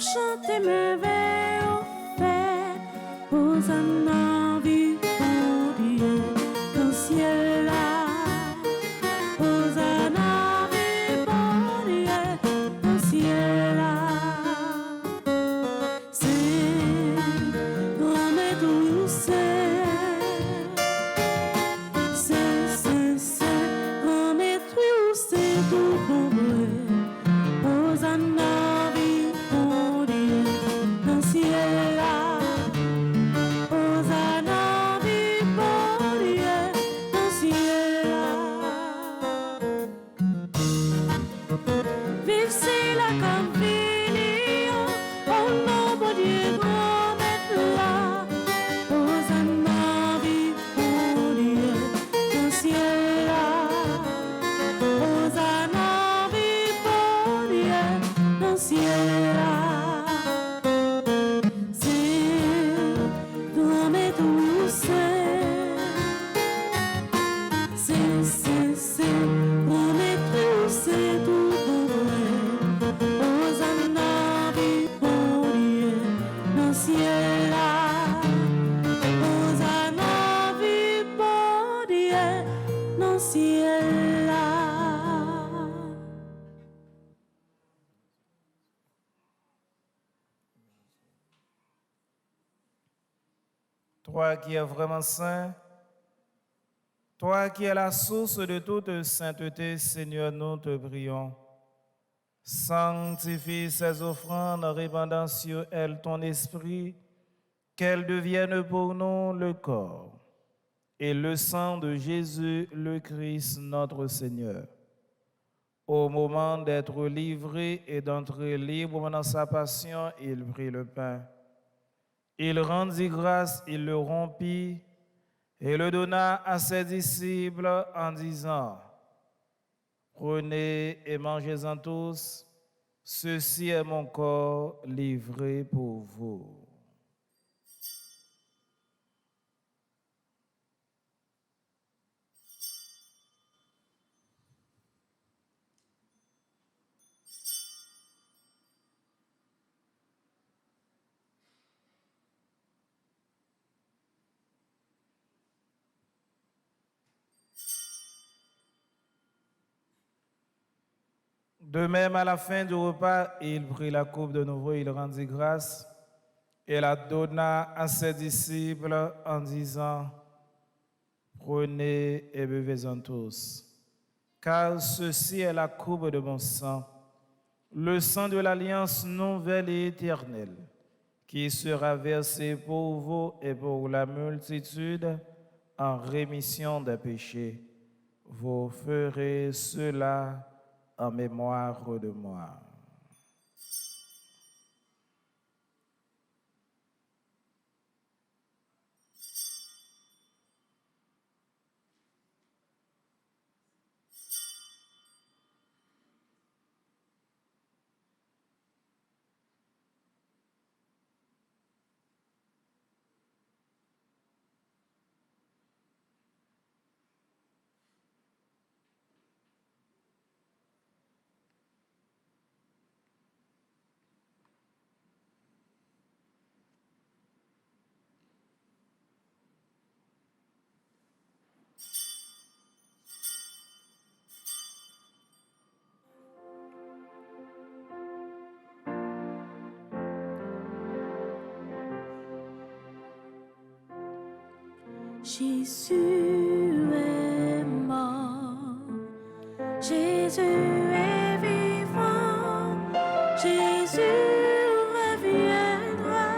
Chante merveille au fait, Hosanna vive Dieu dans le ciel là. Hosanna vive Dieu dans le ciel là. C'est grand maître où c'est grand maître où c'est tout bon vrai. Hosanna vive dans le ciel là. Hosanna vive dans le ciel là. Vive c'est la campagne, oh non, bon Dieu, grand maître là. Hosanna vive dans le ciel là. Hosanna vive dans le ciel là. C'est grand maître où c'est grand maître où c'est tout vrai. Hosanna vive dans le ciel là. Hosanna vive dans le ciel là. Toi qui es vraiment saint, toi qui es la source de toute sainteté, Seigneur, nous te prions. Sanctifie ces offrandes en répandant sur elles ton esprit, qu'elles deviennent pour nous le corps et le sang de Jésus le Christ notre Seigneur. Au moment d'être livré et d'entrer libre dans sa passion, il prit le pain. Il rendit grâce, il le rompit et le donna à ses disciples en disant, « Prenez et mangez-en tous, ceci est mon corps livré pour vous. » De même, à la fin du repas, il prit la coupe de nouveau, il rendit grâce et la donna à ses disciples en disant, « Prenez et buvez-en tous, car ceci est la coupe de mon sang, le sang de l'alliance nouvelle et éternelle, qui sera versé pour vous et pour la multitude en rémission des péchés. Vous ferez cela en mémoire de moi. » Jésus est mort, Jésus est vivant, Jésus reviendra.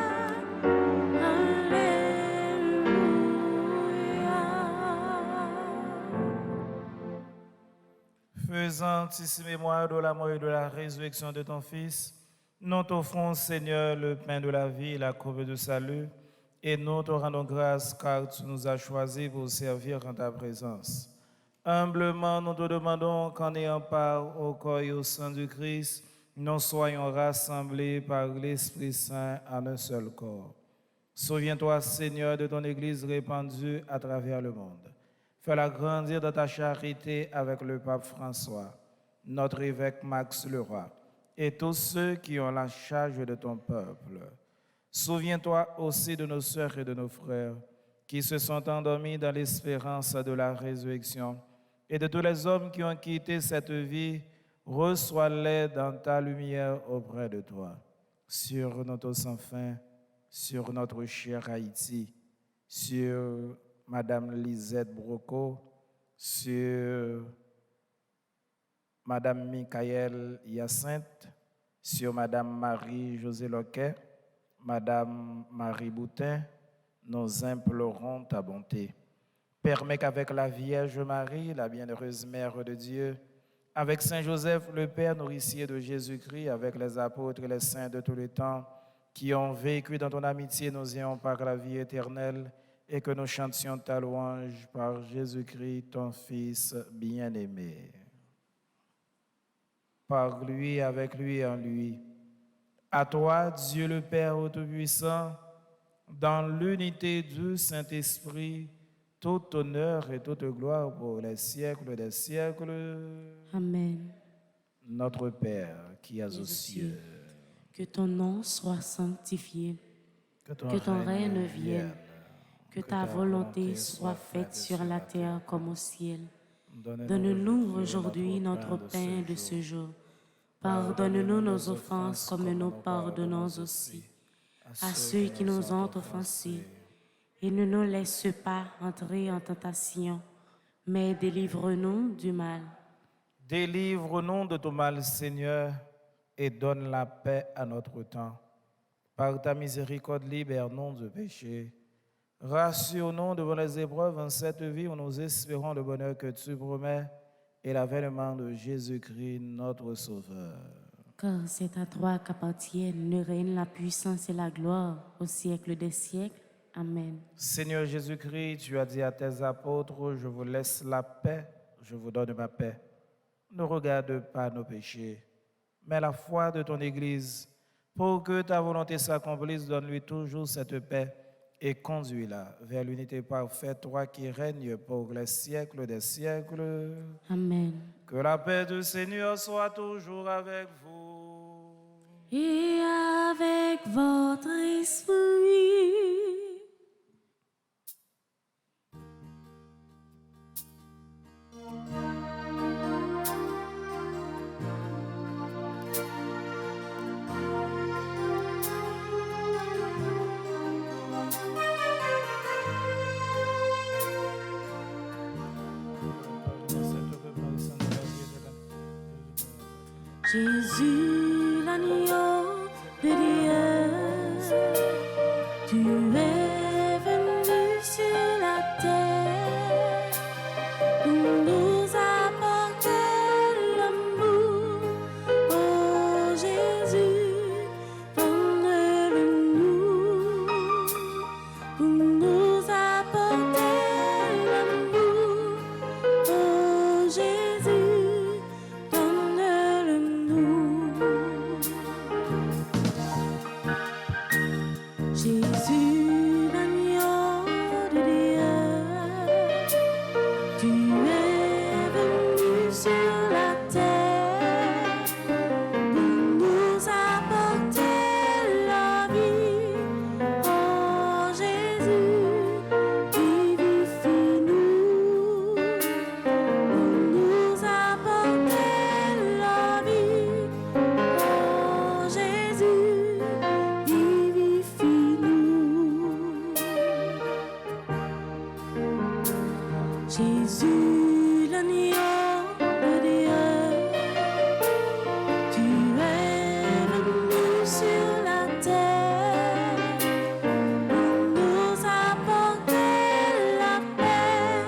Faisant ici mémoire de la mort et de la résurrection de ton Fils, nous t'offrons, Seigneur, le pain de la vie et la coupe de salut, et nous te rendons grâce car tu nous as choisis pour servir en ta présence. Humblement, nous te demandons qu'en ayant part au corps et au sang du Christ, nous soyons rassemblés par l'Esprit Saint en un seul corps. Souviens-toi, Seigneur, de ton Église répandue à travers le monde. Fais-la grandir dans ta charité avec le pape François, notre évêque Max Leroy, et tous ceux qui ont la charge de ton peuple. Souviens-toi aussi de nos sœurs et de nos frères qui se sont endormis dans l'espérance de la résurrection, et de tous les hommes qui ont quitté cette vie. Reçois-les dans ta lumière auprès de toi. Sur notre sans fin, sur notre chère Haïti, sur Madame Lisette Broco, sur Madame Michael Hyacinthe, sur Madame Marie-Josée Loquet, Madame Marie Boutin, nous implorons ta bonté. Permets qu'avec la Vierge Marie, la bienheureuse Mère de Dieu, avec Saint Joseph, le Père nourricier de Jésus-Christ, avec les apôtres et les saints de tous les temps, qui ont vécu dans ton amitié, nous ayons par la vie éternelle, et que nous chantions ta louange par Jésus-Christ, ton Fils bien-aimé. Par lui, avec lui et en lui. À toi, Dieu le Père Tout-Puissant, dans l'unité du Saint-Esprit, tout honneur et toute gloire pour les siècles des siècles. Amen. Notre Père, qui es aux cieux, que ton nom soit sanctifié, que ton règne vienne, que ta volonté soit faite sur la terre comme au ciel. Donne-nous aujourd'hui notre pain de ce jour. Pardonne-nous nos offenses comme nous pardonnons aussi à ceux qui nous ont offensés. Et ne nous laisse pas entrer en tentation, mais délivre-nous du mal. Délivre-nous de tout mal, Seigneur, et donne la paix à notre temps. Par ta miséricorde, libère-nous du péché. Rassure-nous devant les épreuves en cette vie où nous espérons le bonheur que tu promets et l'avènement de Jésus-Christ, notre Sauveur. Car c'est à toi qu'appartiennent le règne, la puissance et la gloire au siècle des siècles. Amen. Seigneur Jésus-Christ, tu as dit à tes apôtres, je vous laisse la paix, je vous donne ma paix. Ne regarde pas nos péchés, mais la foi de ton Église. Pour que ta volonté s'accomplisse, donne-lui toujours cette paix et conduis-la vers l'unité parfaite, toi qui règnes pour les siècles des siècles. Amen. Que la paix du Seigneur soit toujours avec vous. Et avec votre esprit. Jésus, l'agneau de Dieu, tu es venu sur la terre pour nous apporter l'amour. Oh Jésus, donne-le-nous pour nous apporter l'amour. Oh Jésus, Jésus Jésus, l'agneau de Dieu, tu es venu sur la terre pour nous apporter la paix.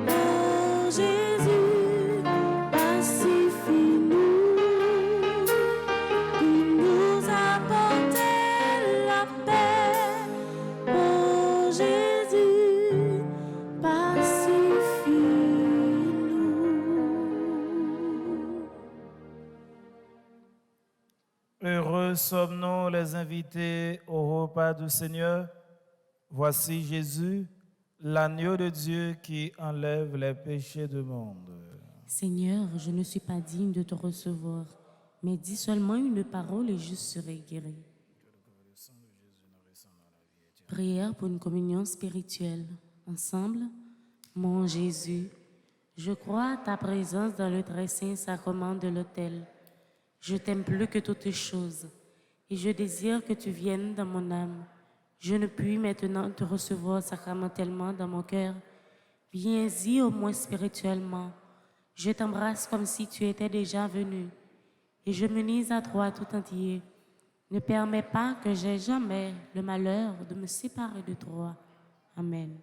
Oh Jésus, pacifie-nous, pour nous apporter la paix. Oh Jésus, pacifie-nous. Heureux sommes-nous les invités au repas du Seigneur. Voici Jésus, l'agneau de Dieu qui enlève les péchés du monde. Seigneur, je ne suis pas digne de te recevoir, mais dis seulement une parole et je serai guéri. Prière pour une communion spirituelle. Ensemble, mon Jésus, je crois à ta présence dans le très saint sacrement de l'autel. Je t'aime plus que toutes choses et je désire que tu viennes dans mon âme. Je ne puis maintenant te recevoir sacramentellement dans mon cœur. Viens-y au moins spirituellement. Je t'embrasse comme si tu étais déjà venu et je m'unis à toi tout entier. Ne permets pas que j'aie jamais le malheur de me séparer de toi. Amen.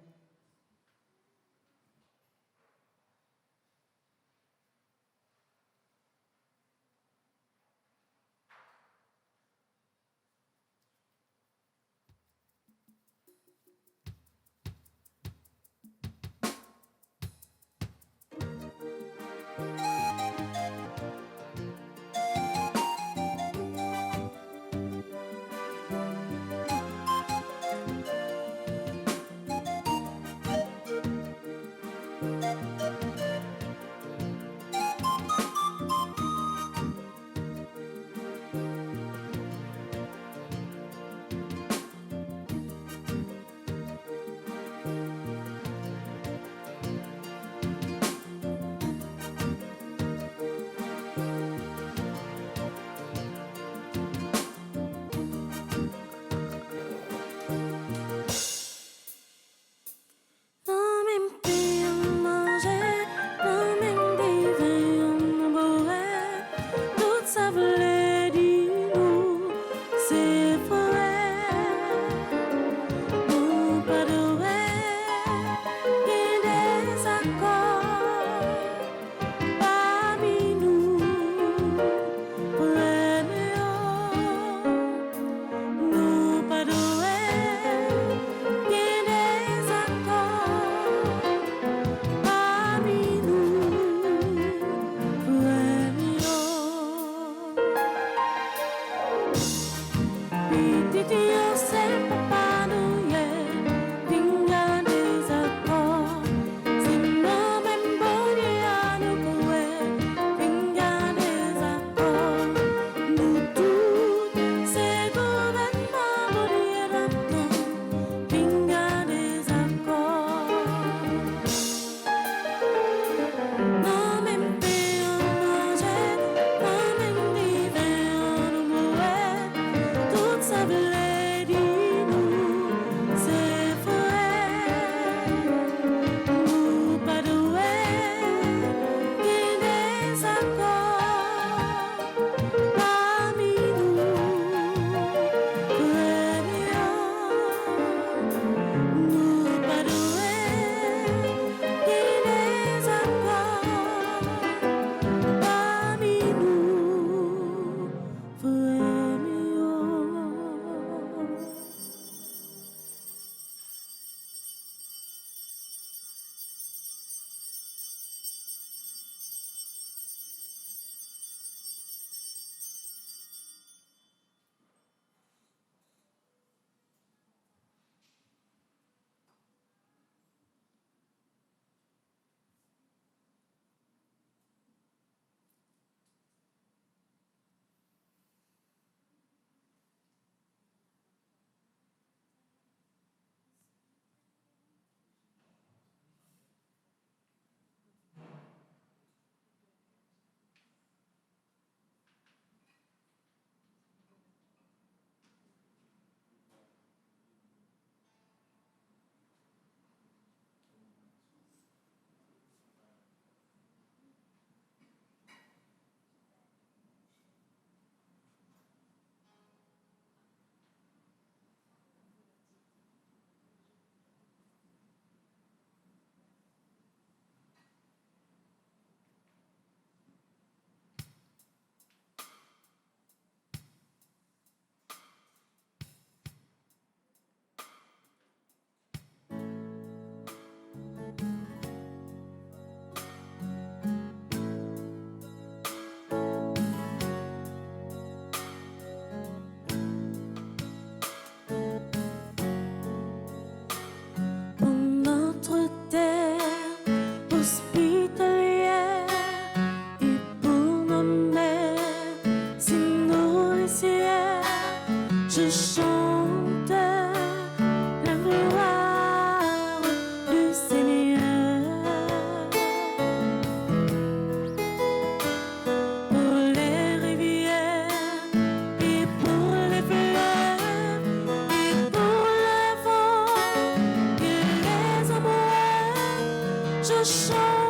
je chante,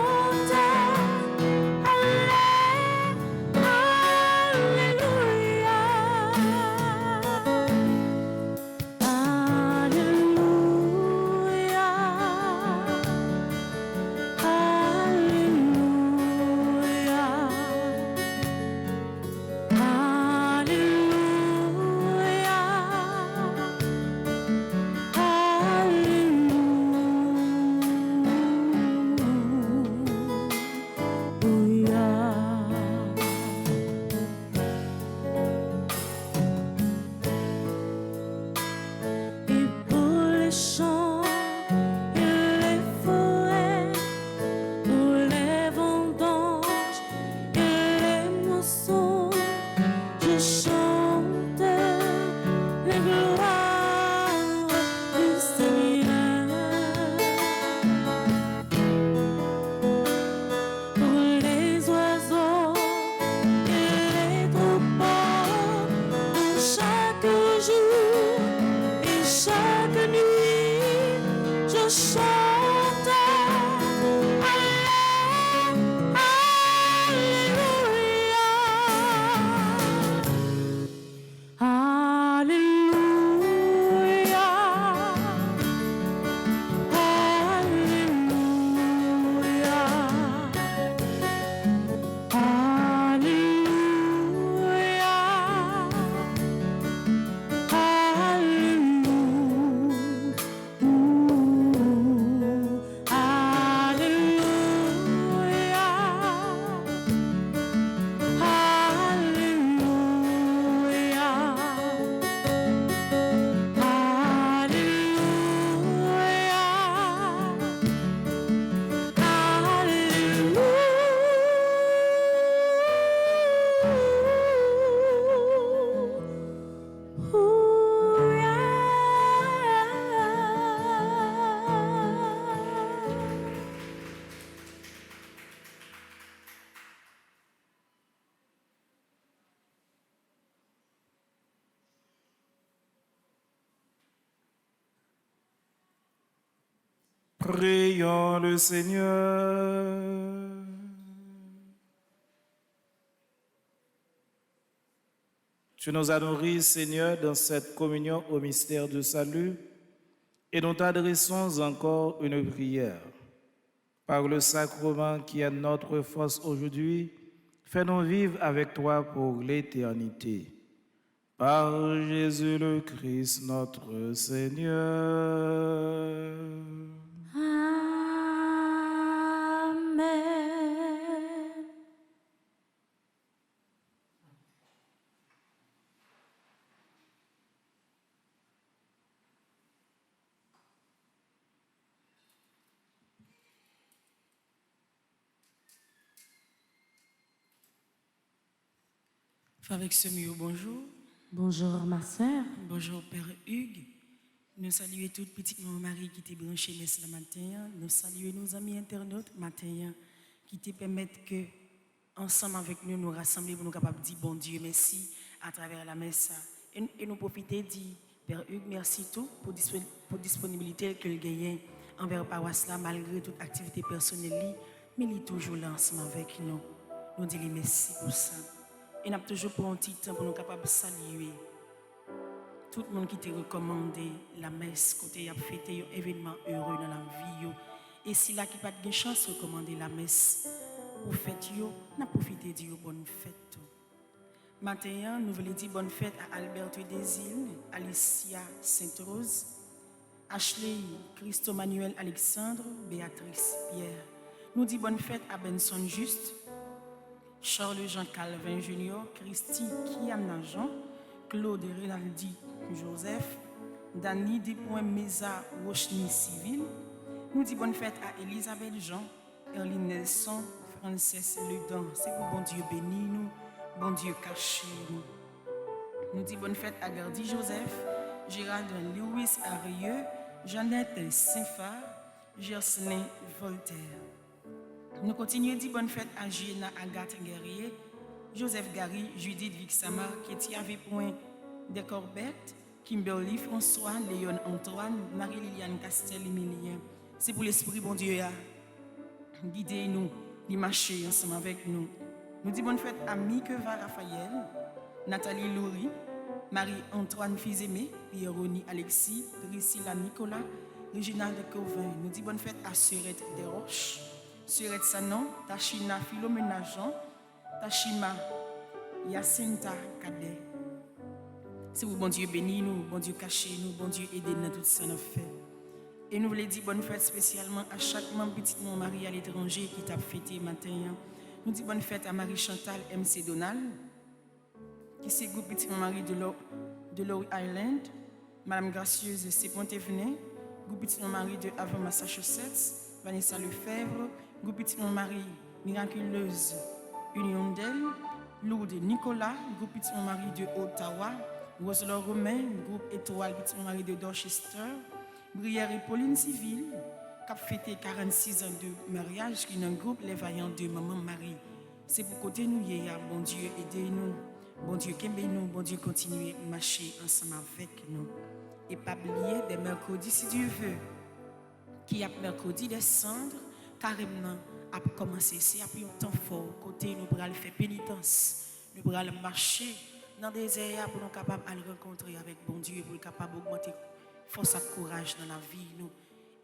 Prions le Seigneur. Tu nous as nourris, Seigneur, dans cette communion au mystère du salut, et nous t'adressons encore une prière. Par le sacrement qui est notre force aujourd'hui, fais-nous vivre avec toi pour l'éternité. Par Jésus le Christ, notre Seigneur. Avec ce mieux, bonjour. Bonjour ma sœur. Bonjour Père Hugues. Nous saluons toute petite Marie qui t'est branchée ce matin. Nous saluons nos amis internautes matin qui te permettent que, ensemble avec nous, nous rassembler pour nous capables de dire bon Dieu merci à travers la messe. Et nous profiter de dire, Père Hugues, merci tout pour disponibilité que le gagne envers paroisse là, malgré toute activité personnelle, mais il est toujours là ensemble avec nous. Nous disons merci pour ça. Et nous avons toujours pris un petit temps pour nous capables de saluer tout le monde qui t'a recommandé la messe, côté a fêté un événement heureux dans la vie. Et si là qui n'a pas de chance de recommander la messe pour fête, nous avons profité de dire bonne fête. Maintenant, nous voulons dire bonne fête à Alberto Desil, Alicia Sainte-Rose, Ashley Christo Manuel Alexandre, Béatrice Pierre. Nous disons bonne fête à Benson Juste, Charles Jean Calvin Junior, Christy Kiana Jean, Claude Renaldi Joseph, Dani Despoint Mesa Rochny Civil. Nous disons bonne fête à Elisabeth Jean, Erline Nelson, Frances Ledan. C'est pour bon Dieu béni nous, bon Dieu caché nous. Nous disons bonne fête à Gardi Joseph, Gérald Louis Arieux, Jeannette Saint-Phar, Gerslin Voltaire. Nous continuons de dire bonne fête à Gina Agathe Guerrier, Joseph Gary, Judith Vixama, Kéti Point de Corbette, Kimberly François, Léon Antoine, Marie-Liliane Castel-Emilien. C'est pour l'esprit bon Dieu. guidez-nous, les marcher ensemble avec nous. Nous disons bonne fête à Mikeva Raphaël, Nathalie Laurie, Marie-Antoine Fils-Aimé, Pierre-Roni Alexis, Priscilla Nicolas, Réginald Covin. Nous disons bonne fête à Surette Desroches, Surette Sanon, Tachina Philomena Jean, Tachima Yacinta Cadet. C'est vous, bon Dieu, bénis nous, bon Dieu, cachez nous, bon Dieu, aidez nous dans tout ça nous fait. Et nous voulons dire bonne fête spécialement à chaque membre petit mon mari à l'étranger qui t'a fêté matin. Nous disons bonne fête à Marie Chantal MC Donald, qui c'est groupe petit mon mari de Low Island, Madame Gracieuse C. Pontevenet, groupe petit mon mari de Avon Massachusetts, Vanessa Lefebvre, groupe petit mon mari Miraculeuse Union d'elle, Lourdes Nicolas, groupe petit mon mari de Ottawa, Roselor Romain, groupe Étoile petit mon mari de Dorchester, Brière et Pauline Civile, qui a fêté 46 ans de mariage, qui est un groupe Les Vaillants de Maman Marie. C'est pour côté nous, bon Dieu, aidez-nous. Bon Dieu, qu'aimez-nous, bon Dieu, continuez à marcher ensemble avec nous. Et pas oublier des mercredis, si Dieu veut, qui a mercredi des cendres, carrément, a commencé. C'est après un temps fort, côté nous pourrons faire pénitence, nous pourrons marcher dans des airs pour nous capables de le rencontrer avec bon Dieu, pour nous capables d'augmenter force et courage dans la vie. Nous.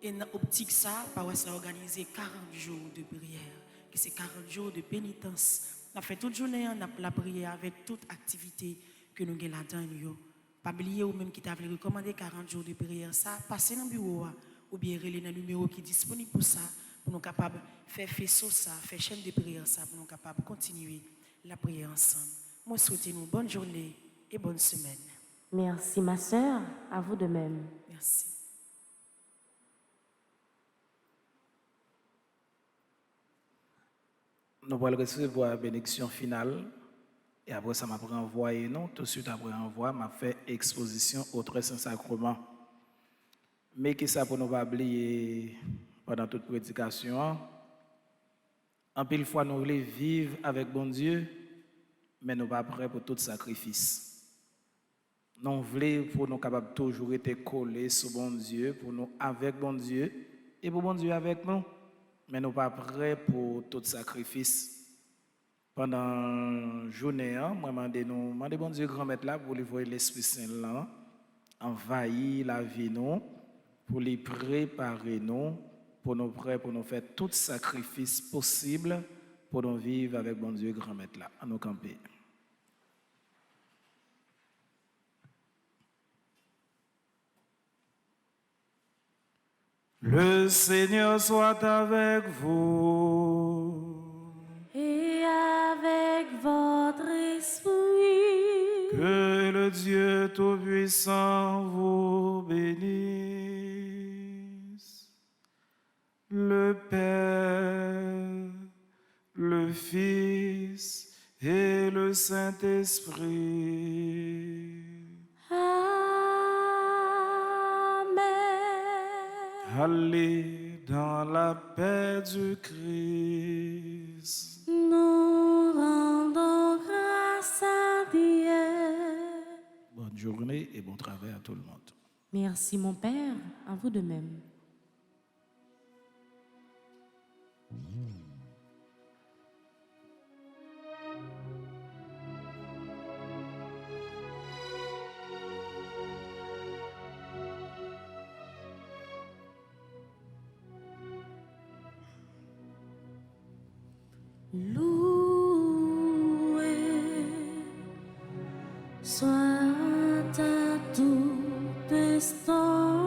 Et dans l'optique, ça, par exemple, organiser 40 jours de prière, qui c'est 40 jours de pénitence. On a fait toute journée, on a la prière avec toute activité que nous avons là-dedans. Pas oublier ou même qui t'a recommandé 40 jours de prière, ça, passez dans le bureau ou bien relais dans le numéro qui est disponible pour ça, pour nous capables de faire faisceau ça, faire chaîne de prière ça, pour nous capables de continuer la prière ensemble. Moi, souhaitez une bonne journée et bonne semaine. Merci ma sœur, à vous de même. Merci. Nous allons recevoir la bénédiction finale. Et après ça, m'a renvoyé nous. Tout de suite après renvoi, m'a fait exposition au très saint sacrement. Mais qui ça pour nous pas oublier pendant toute prédication. En pile fois, nous voulons vivre avec bon Dieu, mais nous pas prêts pour tout sacrifice. Nous voulons pour nous capables toujours être collés sur bon Dieu, pour nous avec bon Dieu et pour bon Dieu avec nous. Mais nous pas prêts pour tout sacrifice. Pendant la journée, moi, je demande bon Dieu grand maître là pour lui voir l'Esprit Saint là, envahir la vie nous, pour lui préparer nous, pour nous prêts, pour nous faire tout sacrifice possible, pour nous vivre avec bon Dieu grand maître là, à nous camper. Le Seigneur soit avec vous. Et avec votre esprit. Que le Dieu Tout-Puissant vous bénisse. Le Père, le Fils et le Saint-Esprit. Allez dans la paix du Christ. Nous rendons grâce à Dieu. Bonne journée et bon travail à tout le monde. Merci mon Père, à vous de même. Loué soit à tout instant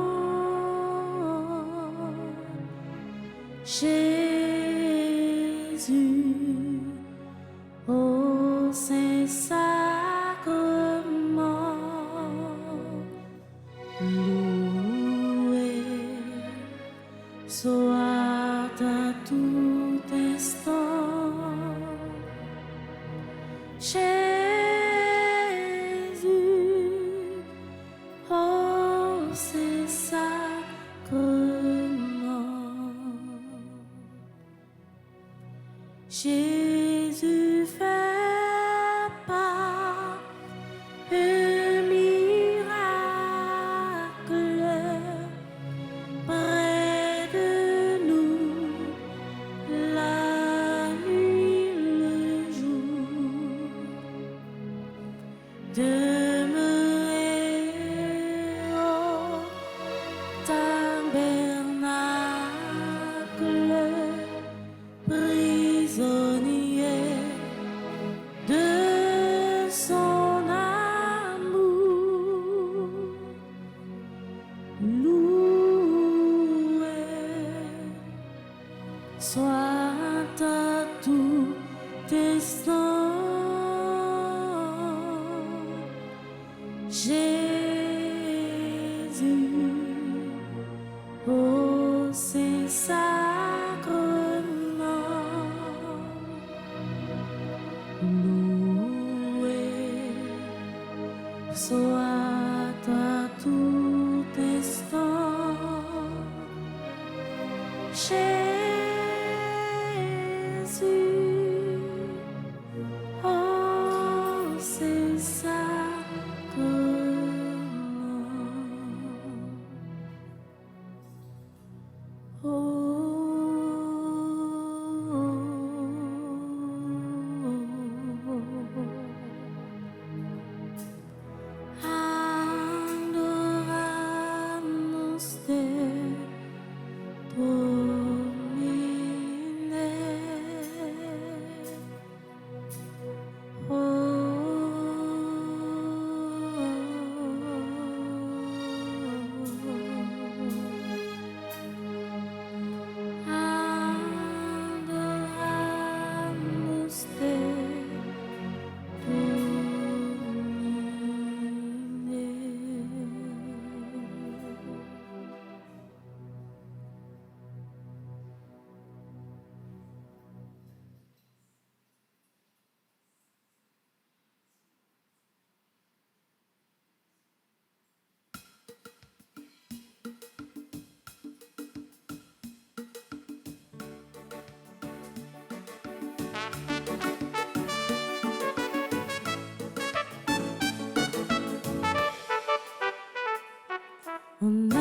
Jésus au Saint-Sacrement. Loué soit à tout instant Jésus, oh Saint-Sacrement. Jésus fait pas un miracle près de nous. soit à tout instant. Jésus, ô Saint-Sacrement, loué soit à tout instant. Jésus, oh Saint-Sacrement, adoramus te Domine, adoramus te Domine. On